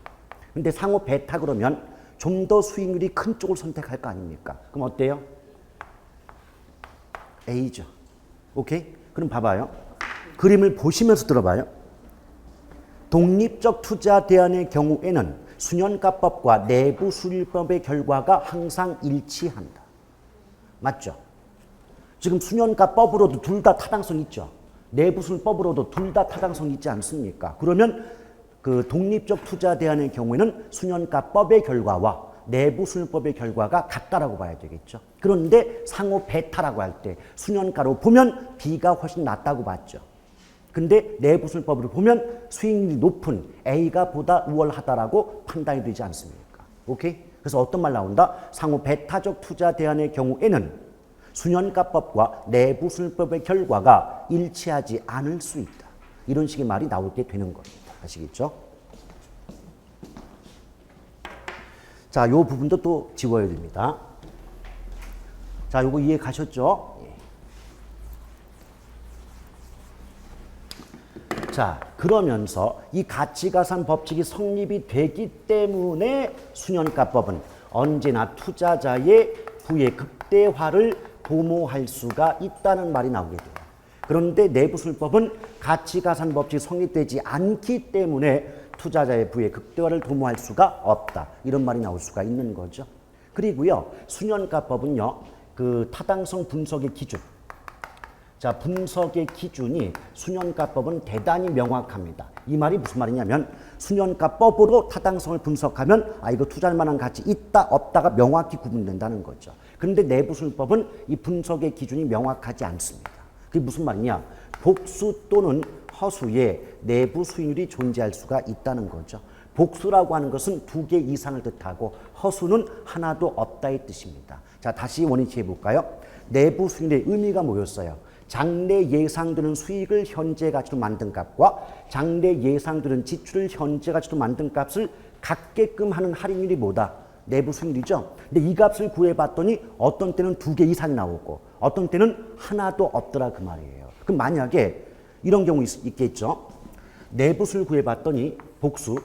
근데 상호 베타 그러면 좀 더 수익률이 큰 쪽을 선택할 거 아닙니까? 그럼 어때요? A죠. 오케이? 그럼 봐봐요. 그림을 보시면서 들어봐요. 독립적 투자 대안의 경우에는 수년가법과 내부 수익률법의 결과가 항상 일치한다. 맞죠? 지금 수년가법으로도 둘 다 타당성 있죠. 내부 수익률법으로도 둘 다 타당성 있지 않습니까? 그러면 그 독립적 투자 대안의 경우에는 수년가법의 결과와 내부 수익률법의 결과가 같다라고 봐야 되겠죠. 그런데 상호 베타라고 할 때 수년가로 보면 B가 훨씬 낫다고 봤죠. 근데 내부 수익률법으로 보면 수익률이 높은 A가 보다 우월하다라고 판단이 되지 않습니까? 오케이? 그래서 어떤 말 나온다? 상호 베타적 투자 대안의 경우에는 수년가법과 내부 수익률법의 결과가 일치하지 않을 수 있다. 이런 식의 말이 나올 때 되는 겁니다. 아시겠죠? 자, 요 부분도 또 지워야 됩니다. 자, 요거 이해 가셨죠? 자, 그러면서 이 가치가산 법칙이 성립이 되기 때문에 수년가법은 언제나 투자자의 부의 극대화를 도모할 수가 있다는 말이 나오게 돼요. 그런데 내부수익률법은 가치가산 법칙이 성립되지 않기 때문에 투자자의 부의 극대화를 도모할 수가 없다. 이런 말이 나올 수가 있는 거죠. 그리고요, 수년가법은요, 그 타당성 분석의 기준. 자, 분석의 기준이 수년가법은 대단히 명확합니다. 이 말이 무슨 말이냐면 수년가법으로 타당성을 분석하면 아, 이거 투자할 만한 가치 있다, 없다가 명확히 구분된다는 거죠. 그런데 내부수익률법은 이 분석의 기준이 명확하지 않습니다. 그게 무슨 말이냐? 복수 또는 허수에 내부 수익률이 존재할 수가 있다는 거죠. 복수라고 하는 것은 두 개 이상을 뜻하고 허수는 하나도 없다의 뜻입니다. 자, 다시 원위치 해볼까요? 내부 수익률의 의미가 뭐였어요? 장래 예상되는 수익을 현재 가치로 만든 값과 장래 예상되는 지출을 현재 가치로 만든 값을 갖게끔 하는 할인율이 뭐다? 내부 수익률이죠. 근데 이 값을 구해봤더니 어떤 때는 두 개 이상이 나오고 어떤 때는 하나도 없더라 그 말이에요. 그럼 만약에 이런 경우 있겠죠. 내부 수익을 구해봤더니 복수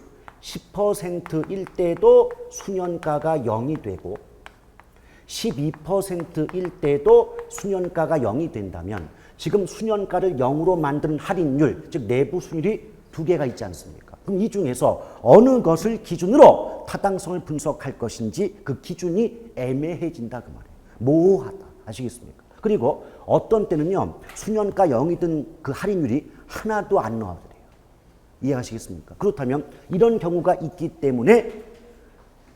10%일 때도 수년가가 0이 되고 12%일 때도 수년가가 0이 된다면 지금 수년가를 0으로 만드는 할인율, 즉 내부 수익률이 두 개가 있지 않습니까? 그럼 이 중에서 어느 것을 기준으로 타당성을 분석할 것인지 그 기준이 애매해진다 그 말이에요. 모호하다. 아시겠습니까? 그리고 어떤 때는요, 수년가 0이든 그 할인율이 하나도 안 나와버려요. 이해하시겠습니까? 그렇다면 이런 경우가 있기 때문에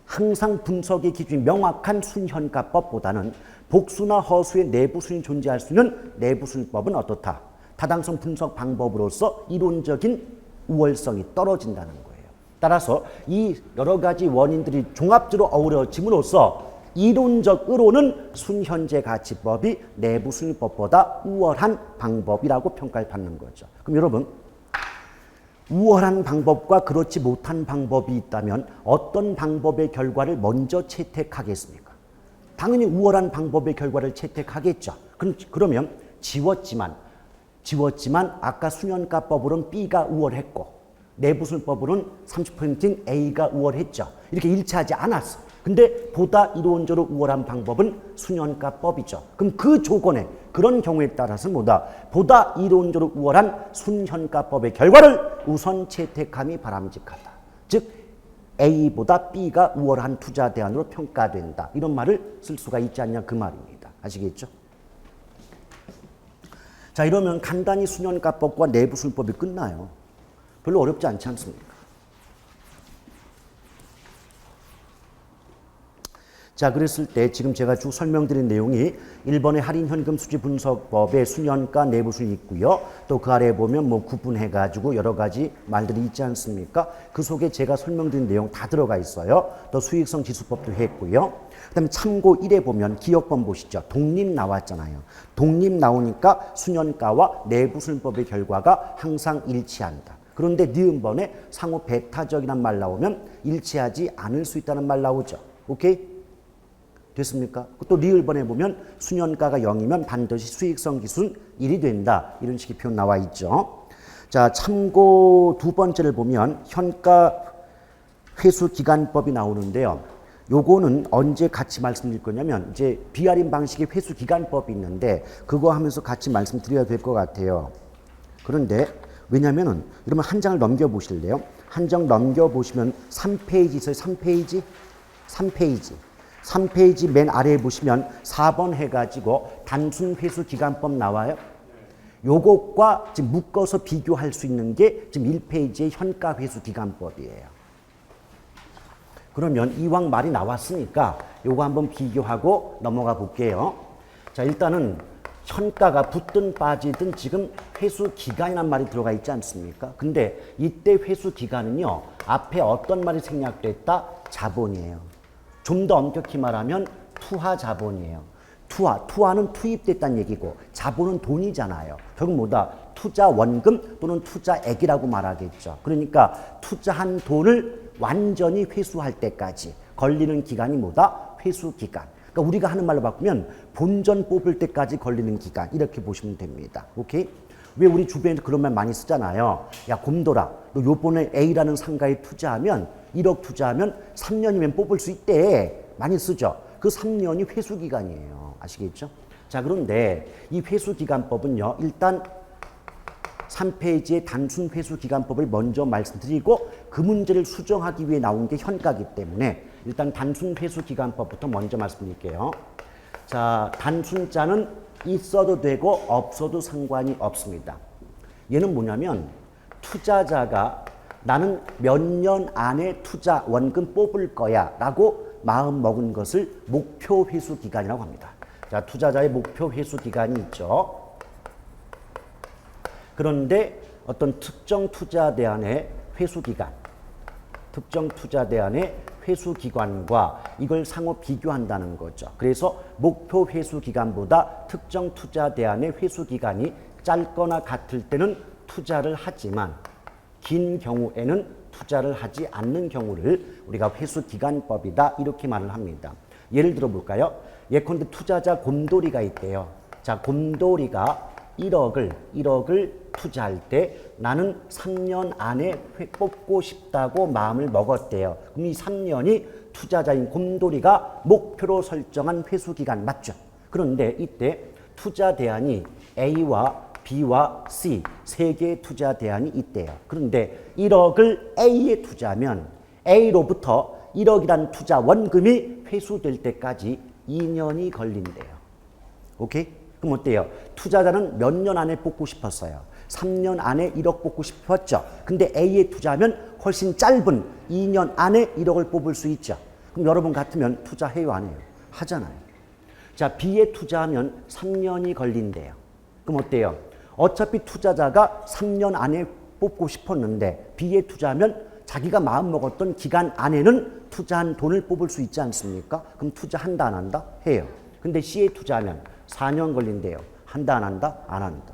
항상 분석의 기준이 명확한 순현가법보다는 복수나 허수의 내부 수익이 존재할 수 있는 내부 수익법은 어떻다? 타당성 분석 방법으로서 이론적인 우월성이 떨어진다는 거예요. 따라서 이 여러 가지 원인들이 종합적으로 어우러짐으로써 이론적으로는 순현재 가치법이 내부 수익법보다 우월한 방법이라고 평가를 받는 거죠. 그럼 여러분, 우월한 방법과 그렇지 못한 방법이 있다면 어떤 방법의 결과를 먼저 채택하겠습니까? 당연히 우월한 방법의 결과를 채택하겠죠. 그러면 지웠지만 아까 수년가법으로는 B가 우월했고 내부수익법으로는 30%인 A가 우월했죠. 이렇게 일치하지 않았어. 근데 보다 이론적으로 우월한 방법은 수년가법이죠. 그럼 그 조건에 그런 경우에 따라서는 보다 이론적으로 우월한 순현가법의 결과를 우선 채택함이 바람직하다. 즉 A보다 B가 우월한 투자 대안으로 평가된다. 이런 말을 쓸 수가 있지 않냐 그 말입니다. 아시겠죠? 자, 이러면 간단히 수년가법과 내부수익법이 끝나요. 별로 어렵지 않지 않습니까? 자, 그랬을 때 지금 제가 쭉 설명드린 내용이 1번의 할인현금 수지 분석법의 수년가 내부순이 있고요. 또 그 아래에 보면 뭐 구분해가지고 여러 가지 말들이 있지 않습니까? 그 속에 제가 설명드린 내용 다 들어가 있어요. 또 수익성 지수법도 했고요. 그 다음에 참고 1에 보면 기억번 보시죠. 독립 나왔잖아요. 독립 나오니까 수년가와 내부순법의 결과가 항상 일치한다. 그런데 니은번에 상호 배타적이란 말 나오면 일치하지 않을 수 있다는 말 나오죠. 오케이? 됐습니까? 또 리을번에 보면 수년가가 0이면 반드시 수익성 기수는 1이 된다. 이런 식의 표현 나와 있죠. 자, 참고 두 번째를 보면 현가 회수기간법이 나오는데요. 요거는 언제 같이 말씀드릴 거냐면 이제 비할인 방식의 회수기간법이 있는데 그거 하면서 같이 말씀드려야 될 것 같아요. 그런데 왜냐면은 이러면 한 장을 넘겨보실래요? 한 장 넘겨보시면 3페이지 있어요. 3페이지? 3페이지. 3페이지 맨 아래에 보시면 4번 해가지고 단순 회수 기간법 나와요. 요것과 지금 묶어서 비교할 수 있는 게 지금 1페이지의 현가 회수 기간법이에요. 그러면 이왕 말이 나왔으니까 요거 한번 비교하고 넘어가 볼게요. 자, 일단은 현가가 붙든 빠지든 지금 회수 기간이란 말이 들어가 있지 않습니까? 근데 이때 회수 기간은요, 앞에 어떤 말이 생략됐다? 자본이에요. 좀 더 엄격히 말하면 투하 자본이에요. 투하는 투입됐다는 얘기고 자본은 돈이잖아요. 결국 뭐다? 투자 원금 또는 투자액이라고 말하겠죠. 그러니까 투자한 돈을 완전히 회수할 때까지 걸리는 기간이 뭐다? 회수 기간. 그러니까 우리가 하는 말로 바꾸면 본전 뽑을 때까지 걸리는 기간 이렇게 보시면 됩니다. 오케이? 왜 우리 주변에서 그런 말 많이 쓰잖아요. 야, 곰돌아, 너 요번에 A라는 상가에 투자하면 1억 투자하면 3년이면 뽑을 수 있대. 많이 쓰죠. 그 3년이 회수기간이에요. 아시겠죠? 자, 그런데 이 회수기간법은요. 일단 3페이지의 단순 회수기간법을 먼저 말씀드리고 그 문제를 수정하기 위해 나온 게 현가이기 때문에 일단 단순 회수기간법부터 먼저 말씀드릴게요. 자, 단순자는 있어도 되고 없어도 상관이 없습니다. 얘는 뭐냐면 투자자가 나는 몇 년 안에 투자 원금 뽑을 거야 라고 마음 먹은 것을 목표 회수 기간이라고 합니다. 자, 투자자의 목표 회수 기간이 있죠. 그런데 어떤 특정 투자 대안의 회수 기간, 특정 투자 대안의 회수 기간과 이걸 상호 비교한다는 거죠. 그래서 목표 회수 기간보다 특정 투자 대안의 회수 기간이 짧거나 같을 때는 투자를 하지만 긴 경우에는 투자를 하지 않는 경우를 우리가 회수기간법이다 이렇게 말을 합니다. 예를 들어 볼까요? 예컨대 투자자 곰돌이가 있대요. 자, 곰돌이가 1억을 투자할 때 나는 3년 안에 뽑고 싶다고 마음을 먹었대요. 그럼 이 3년이 투자자인 곰돌이가 목표로 설정한 회수기간 맞죠? 그런데 이때 투자 대안이 A와 B와 C 세 개의 투자 대안이 있대요. 그런데 1억을 A에 투자하면 A로부터 1억이란 투자 원금이 회수될 때까지 2년이 걸린대요. 오케이? 그럼 어때요? 투자자는 몇 년 안에 뽑고 싶었어요? 3년 안에 1억 뽑고 싶었죠. 근데 A에 투자하면 훨씬 짧은 2년 안에 1억을 뽑을 수 있죠. 그럼 여러분 같으면 투자해요, 안 해요? 하잖아요. 자, B에 투자하면 3년이 걸린대요. 그럼 어때요? 어차피 투자자가 3년 안에 뽑고 싶었는데 B에 투자하면 자기가 마음먹었던 기간 안에는 투자한 돈을 뽑을 수 있지 않습니까? 그럼 투자한다 안 한다? 해요. 근데 C에 투자하면 4년 걸린대요. 한다 안 한다? 안 한다.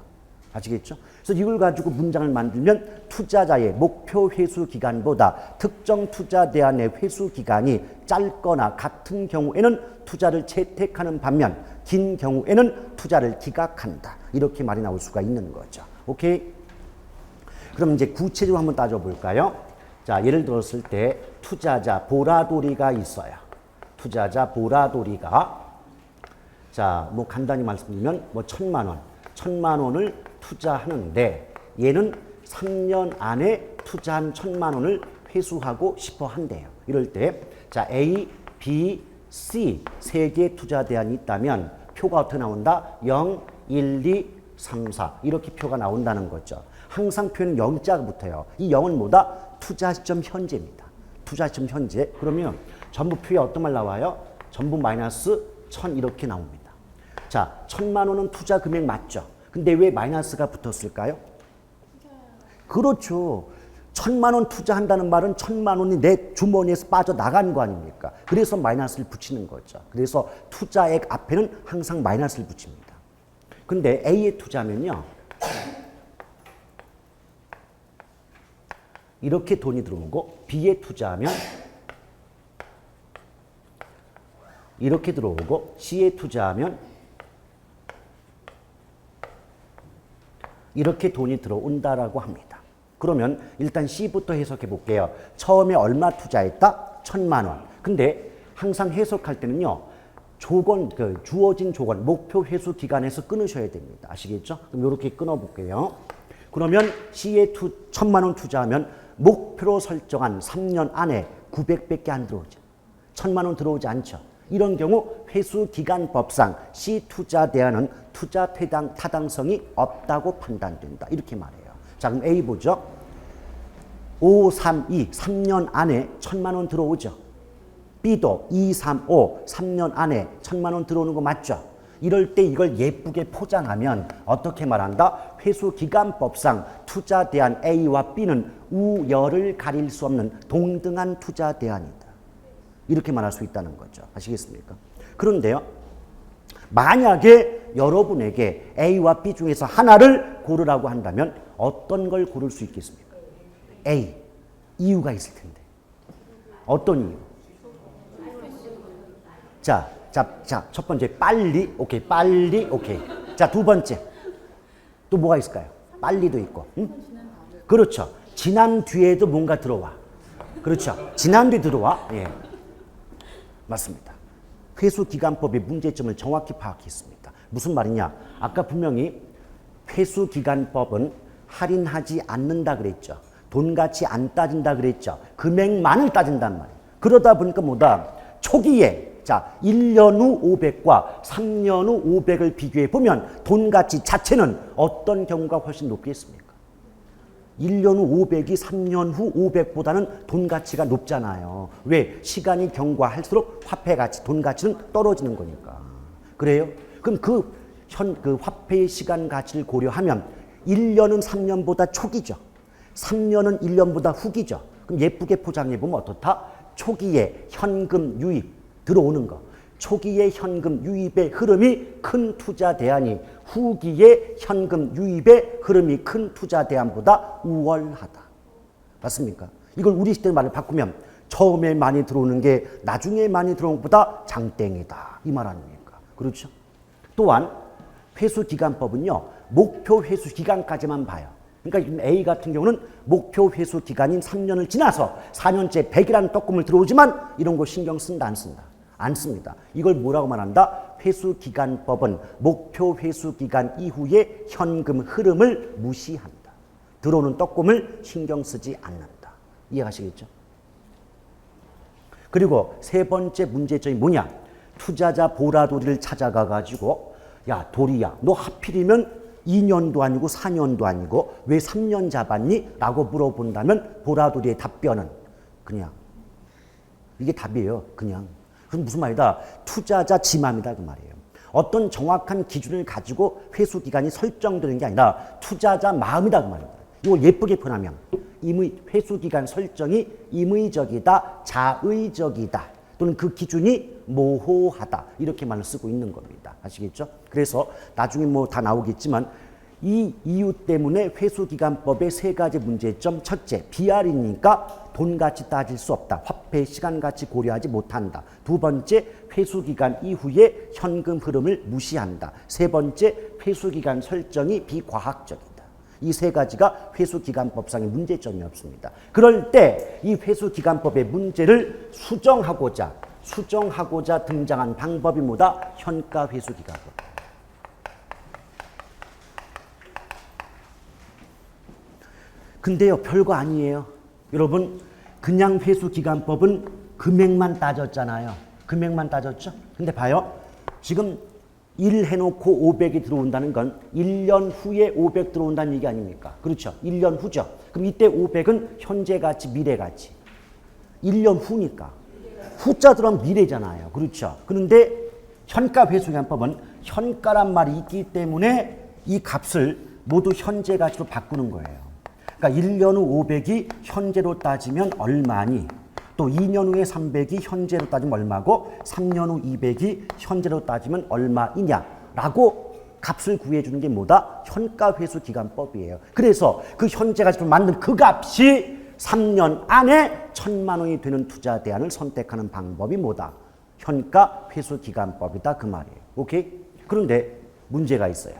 아시겠죠? 그래서 이걸 가지고 문장을 만들면 투자자의 목표 회수 기간보다 특정 투자 대안의 회수 기간이 짧거나 같은 경우에는 투자를 채택하는 반면 긴 경우에는 투자를 기각한다. 이렇게 말이 나올 수가 있는 거죠. 오케이? 그럼 이제 구체적으로 한번 따져볼까요? 자, 예를 들었을 때 투자자 보라돌이가 있어요. 투자자 보라돌이가 자, 뭐 간단히 말씀드리면 뭐 1,000만 원. 1,000만 원을 투자하는데 얘는 3년 안에 투자한 1,000만 원을 회수하고 싶어 한대요. 이럴 때 자, A, B, C 세 개의 투자 대안이 있다면 표가 어떻게 나온다? 0, 1, 2, 3, 4 이렇게 표가 나온다는 거죠. 항상 표는 0자가 붙어요. 이 0은 뭐다? 투자 시점 현재입니다. 투자 시점 현재. 그러면 전부 표에 어떤 말 나와요? 전부 마이너스 1000 이렇게 나옵니다. 자, 1000만 원은 투자 금액 맞죠? 근데 왜 마이너스가 붙었을까요? 그렇죠. 1000만 원 투자한다는 말은 1000만 원이 내 주머니에서 빠져나간 거 아닙니까? 그래서 마이너스를 붙이는 거죠. 그래서 투자액 앞에는 항상 마이너스를 붙입니다. 근데 A에 투자하면요. 이렇게 돈이 들어오고 B에 투자하면 이렇게 들어오고 C에 투자하면 이렇게 돈이 들어온다라고 합니다. 그러면 일단 C부터 해석해 볼게요. 처음에 얼마 투자했다? 1000만 원. 근데 항상 해석할 때는요. 주어진 조건, 목표 회수 기간에서 끊으셔야 됩니다. 아시겠죠? 그럼 이렇게 끊어 볼게요. 그러면 C에 1000만 원 투자하면 목표로 설정한 3년 안에 900밖에 안 들어오죠. 1000만 원 들어오지 않죠. 이런 경우 회수기간법상 C 투자 대안은 투자 타당성이 없다고 판단된다. 이렇게 말해요. 자, 그럼 A 보죠. 5, 3, 2, 3년 안에 1000만 원 들어오죠. B도 2, 3, 5, 3년 안에 1000만 원 들어오는 거 맞죠? 이럴 때 이걸 예쁘게 포장하면 어떻게 말한다? 회수기간법상 투자 대안 A와 B는 우열을 가릴 수 없는 동등한 투자 대안이다. 이렇게 말할 수 있다는 거죠. 아시겠습니까? 그런데요. 만약에 여러분에게 A와 B 중에서 하나를 고르라고 한다면 어떤 걸 고를 수 있겠습니까? A. 이유가 있을 텐데. 어떤 이유? 자, 첫 번째 빨리. 오케이. 빨리. 오케이. 자, 두 번째. 또 뭐가 있을까요? 빨리도 있고. 응? 그렇죠. 지난 뒤에도 뭔가 들어와. 그렇죠. 지난 뒤 들어와. 예. 맞습니다. 회수기간법의 문제점을 정확히 파악했습니다. 무슨 말이냐? 아까 분명히 회수기간법은 할인하지 않는다 그랬죠. 돈같이 안 따진다 그랬죠. 금액만을 따진단 말이에요. 그러다 보니까 뭐다? 초기에 1년 후 500과 3년 후 500을 비교해 보면 돈가치 자체는 어떤 경우가 훨씬 높겠습니까? 1년 후 500이 3년 후 500보다는 돈 가치가 높잖아요. 왜? 시간이 경과할수록 화폐 가치, 돈 가치는 떨어지는 거니까. 그래요? 그럼 그 화폐의 시간 가치를 고려하면 1년은 3년보다 초기죠. 3년은 1년보다 후기죠. 그럼 예쁘게 포장해 보면 어떻다? 초기에 현금 유입 들어오는 거. 초기의 현금 유입의 흐름이 큰 투자 대안이 후기의 현금 유입의 흐름이 큰 투자 대안보다 우월하다. 맞습니까? 이걸 우리 시대 말을 바꾸면 처음에 많이 들어오는 게 나중에 많이 들어오는 것보다 장땡이다. 이 말 아닙니까? 그렇죠? 또한 회수기간법은요. 목표 회수기간까지만 봐요. 그러니까 A 같은 경우는 목표 회수기간인 3년을 지나서 4년째 100이라는 떡금을 들어오지만 이런 거 신경 쓴다 안 쓴다? 안 씁니다. 이걸 뭐라고 말한다? 회수기간법은 목표 회수기간 이후의 현금 흐름을 무시한다. 들어오는 떡금을 신경 쓰지 않는다. 이해가시겠죠? 그리고 세 번째 문제점이 뭐냐? 투자자 보라돌이를 찾아가 가지고 야 도리야 너 하필이면 2년도 아니고 4년도 아니고 왜 3년 잡았니? 라고 물어본다면 보라돌이의 답변은 그냥 이게 답이에요. 그냥. 그럼 무슨 말이다? 투자자 지맘이다 그 말이에요. 어떤 정확한 기준을 가지고 회수기간이 설정되는 게 아니라 투자자 마음이다 그 말입니다. 이걸 예쁘게 표현하면 회수기간 설정이 임의적이다, 자의적이다 또는 그 기준이 모호하다 이렇게 말을 쓰고 있는 겁니다. 아시겠죠? 그래서 나중에 뭐 다 나오겠지만 이 이유 때문에 회수기간법의 세 가지 문제점. 첫째, 비할인이니까 돈가치 따질 수 없다. 화폐 시간가치 고려하지 못한다. 두 번째, 회수기간 이후에 현금 흐름을 무시한다. 세 번째, 회수기간 설정이 비과학적이다. 이 세 가지가 회수기간법상의 문제점이 없습니다. 그럴 때 이 회수기간법의 문제를 수정하고자 등장한 방법이 뭐다? 현가회수기간법. 근데요, 별거 아니에요. 여러분, 그냥 회수기간법은 금액만 따졌잖아요. 금액만 따졌죠? 근데 봐요. 지금 1 해놓고 500이 들어온다는 건 1년 후에 500 들어온다는 얘기 아닙니까? 그렇죠? 1년 후죠. 그럼 이때 500은 현재 가치, 미래 가치. 1년 후니까. 후자 들어가면 미래잖아요. 그렇죠. 그런데 현가 회수기간법은 현가란 말이 있기 때문에 이 값을 모두 현재 가치로 바꾸는 거예요. 그러니까 1년 후 500이 현재로 따지면 얼마니? 또 2년 후에 300이 현재로 따지면 얼마고 3년 후 200이 현재로 따지면 얼마이냐라고 값을 구해주는 게 뭐다? 현가회수기간법이에요. 그래서 그 현재 가치로 만든 그 값이 3년 안에 1,000만 원이 되는 투자 대안을 선택하는 방법이 뭐다? 현가회수기간법이다 그 말이에요. 오케이? 그런데 문제가 있어요.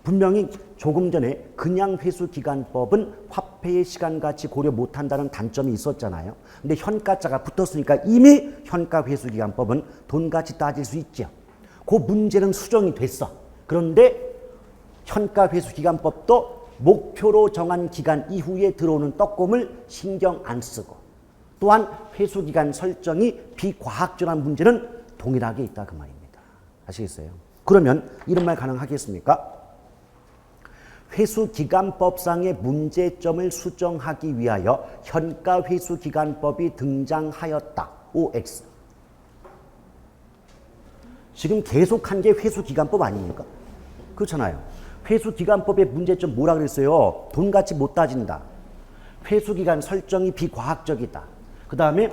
분명히 조금 전에 그냥 회수기간법은 화폐의 시간가치 고려 못한다는 단점이 있었잖아요. 근데 현가자가 붙었으니까 이미 현가회수기간법은 돈가치 따질 수 있죠. 그 문제는 수정이 됐어. 그런데 현가회수기간법도 목표로 정한 기간 이후에 들어오는 떡곰을 신경 안 쓰고 또한 회수기간 설정이 비과학적인 문제는 동일하게 있다 그 말입니다. 아시겠어요? 그러면 이런 말 가능하겠습니까? 회수기간법상의 문제점을 수정하기 위하여 현가회수기간법이 등장하였다. OX. 지금 계속한 게 회수기간법 아닙니까? 그렇잖아요. 회수기간법의 문제점 뭐라 그랬어요? 돈가치 못 따진다. 회수기간 설정이 비과학적이다. 그 다음에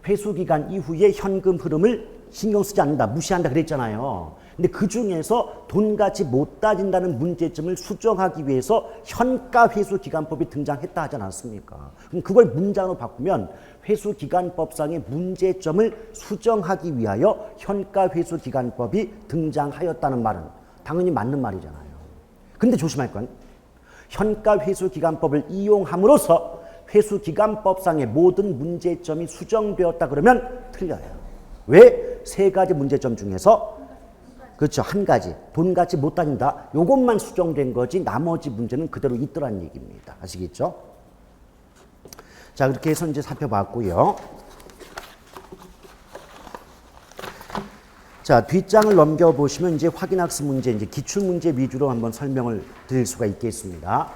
회수기간 이후에 현금 흐름을 신경 쓰지 않는다. 무시한다 그랬잖아요. 근데 그 중에서 돈가치 못 따진다는 문제점을 수정하기 위해서 현가회수기간법이 등장했다 하지 않았습니까? 그럼 그걸 문장으로 바꾸면 회수기간법상의 문제점을 수정하기 위하여 현가회수기간법이 등장하였다는 말은 당연히 맞는 말이잖아요. 근데 조심할 건 현가회수기간법을 이용함으로써 회수기간법상의 모든 문제점이 수정되었다 그러면 틀려요. 왜? 세 가지 문제점 중에서 그렇죠. 한 가지. 돈가치 못 따진다. 요것만 수정된 거지 나머지 문제는 그대로 있더란 얘기입니다. 아시겠죠? 자, 그렇게 해서 이제 살펴봤고요. 자, 뒷장을 넘겨보시면 이제 확인학습 문제, 이제 기출문제 위주로 한번 설명을 드릴 수가 있겠습니다.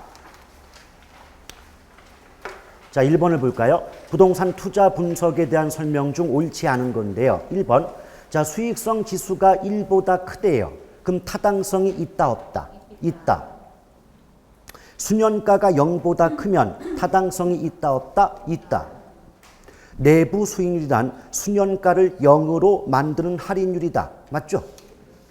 자, 1번을 볼까요? 부동산 투자 분석에 대한 설명 중 옳지 않은 건데요. 1번. 자, 수익성 지수가 1보다 크대요. 그럼 타당성이 있다, 없다? 있다. 수년가가 0보다 크면 타당성이 있다, 없다? 있다. 내부 수익률이란 수년가를 0으로 만드는 할인율이다. 맞죠?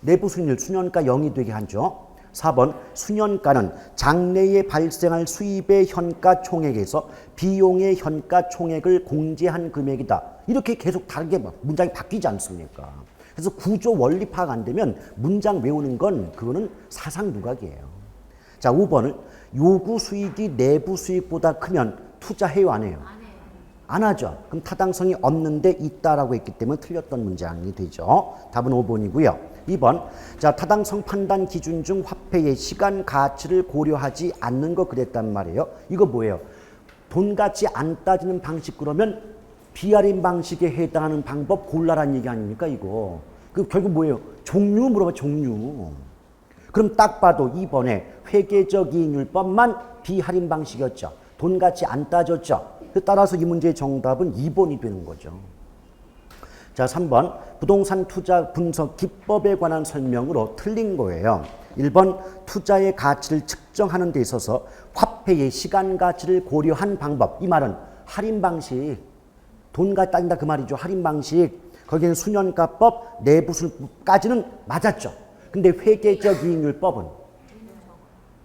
내부 수익률, 수년가 0이 되게 하죠. 4번, 수년가는 장래에 발생할 수입의 현가 총액에서 비용의 현가 총액을 공제한 금액이다. 이렇게 계속 다르게 문장이 바뀌지 않습니까? 그래서 구조 원리 파악 안 되면 문장 외우는 건 그거는 사상 누각이에요. 자, 5번을 요구 수익이 내부 수익보다 크면 투자해요, 안 해요? 안 하죠. 그럼 타당성이 없는데 있다라고 했기 때문에 틀렸던 문장이 되죠. 답은 5번이고요. 2번. 자, 타당성 판단 기준 중 화폐의 시간 가치를 고려하지 않는 거 그랬단 말이에요. 이거 뭐예요? 돈가치 안 따지는 방식 그러면 비할인 방식에 해당하는 방법 골라란 얘기 아닙니까, 이거? 그 결국 뭐예요? 종류 물어봐, 종류. 그럼 딱 봐도 2번에 회계적 이익률법만 비할인 방식이었죠. 돈가치 안 따졌죠. 따라서 이 문제의 정답은 2번이 되는 거죠. 자, 3번. 부동산 투자 분석 기법에 관한 설명으로 틀린 거예요. 1번. 투자의 가치를 측정하는 데 있어서 화폐의 시간 가치를 고려한 방법. 이 말은 할인 방식. 돈가치 따진다 그 말이죠. 할인 방식. 거기는 수년가법, 내부수까지는 맞았죠. 근데 회계적 이익률법은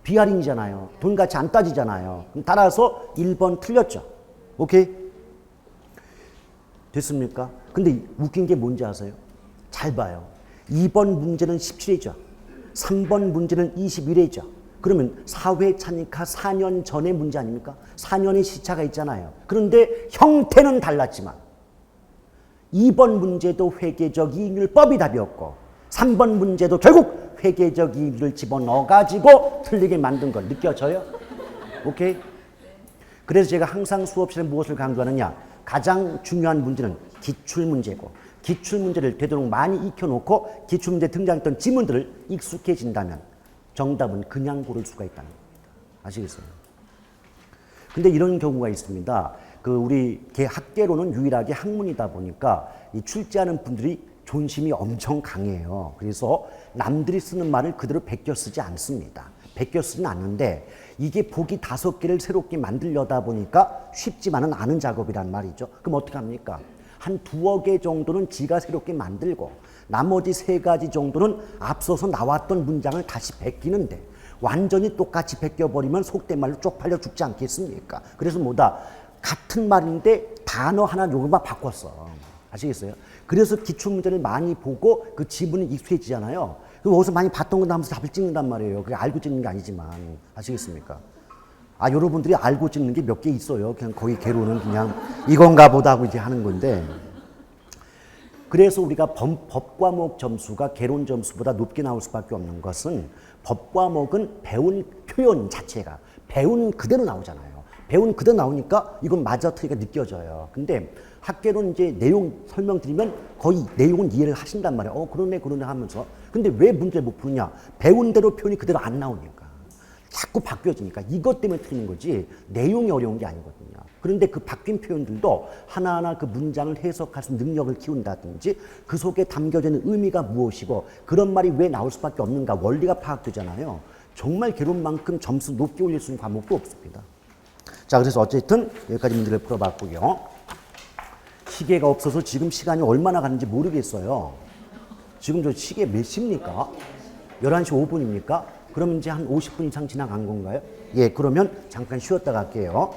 비할인이잖아요. 돈가치 안 따지잖아요. 그럼 따라서 1번 틀렸죠. 오케이? 됐습니까? 근데 웃긴 게 뭔지 아세요? 잘 봐요. 2번 문제는 17회죠. 3번 문제는 21회죠. 그러면 4회 차니까 4년 전의 문제 아닙니까? 4년의 시차가 있잖아요. 그런데 형태는 달랐지만 2번 문제도 회계적 이익률법이 답이었고 3번 문제도 결국 회계적 이익률을 집어넣어가지고 틀리게 만든 걸 느껴져요? 오케이? 그래서 제가 항상 수업 시간에 무엇을 강조하느냐? 가장 중요한 문제는 기출문제고 기출문제를 되도록 많이 익혀놓고 기출문제에 등장했던 지문들을 익숙해진다면 정답은 그냥 고를 수가 있다는 겁니다. 아시겠어요? 근데 이런 경우가 있습니다. 우리 학계로는 유일하게 학문이다 보니까 이 출제하는 분들이 존심이 엄청 강해요. 그래서 남들이 쓰는 말을 그대로 베껴 쓰지 않습니다. 베껴 쓰진 않는데 이게 보기 5개를 새롭게 만들려다 보니까 쉽지만은 않은 작업이란 말이죠. 그럼 어떻게 합니까? 한 2개 정도는 지가 새롭게 만들고 나머지 3가지 정도는 앞서서 나왔던 문장을 다시 베끼는데 완전히 똑같이 베껴버리면 속된 말로 쪽팔려 죽지 않겠습니까? 그래서 같은 말인데 단어 하나 요것만 바꿨어. 아시겠어요? 그래서 기출문제를 많이 보고 그 지문이 익숙해지잖아요. 그럼 어디서 많이 봤던 거 나오면서 답을 찍는단 말이에요. 그게 알고 찍는 게 아니지만. 아시겠습니까? 여러분들이 알고 찍는 게 몇 개 있어요. 그냥 거기 개로는 그냥 이건가 보다 하고 이제 하는 건데. 그래서 우리가 법 과목 점수가 개론 점수보다 높게 나올 수밖에 없는 것은 법 과목은 배운 표현 자체가 배운 그대로 나오잖아요. 배운 그대로 나오니까 이건 맞아 틀리가 느껴져요. 근데 학계론 이제 내용 설명드리면 거의 내용은 이해를 하신단 말이에요. 그러네 하면서. 근데 왜 문제를 못 푸느냐? 배운 대로 표현이 그대로 안 나오니까. 자꾸 바뀌어지니까. 이것 때문에 틀리는 거지 내용이 어려운 게 아니거든요. 그런데 그 바뀐 표현들도 하나하나 그 문장을 해석할 수 있는 능력을 키운다든지 그 속에 담겨져 있는 의미가 무엇이고 그런 말이 왜 나올 수밖에 없는가 원리가 파악되잖아요. 정말 개론만큼 점수 높게 올릴 수 있는 과목도 없습니다. 자, 그래서 어쨌든 여기까지 문제를 풀어봤고요. 시계가 없어서 지금 시간이 얼마나 가는지 모르겠어요. 지금 저 시계 몇 시입니까? 11시 5분입니까? 그럼 이제 한 50분 이상 지나간 건가요? 예, 그러면 잠깐 쉬었다 갈게요.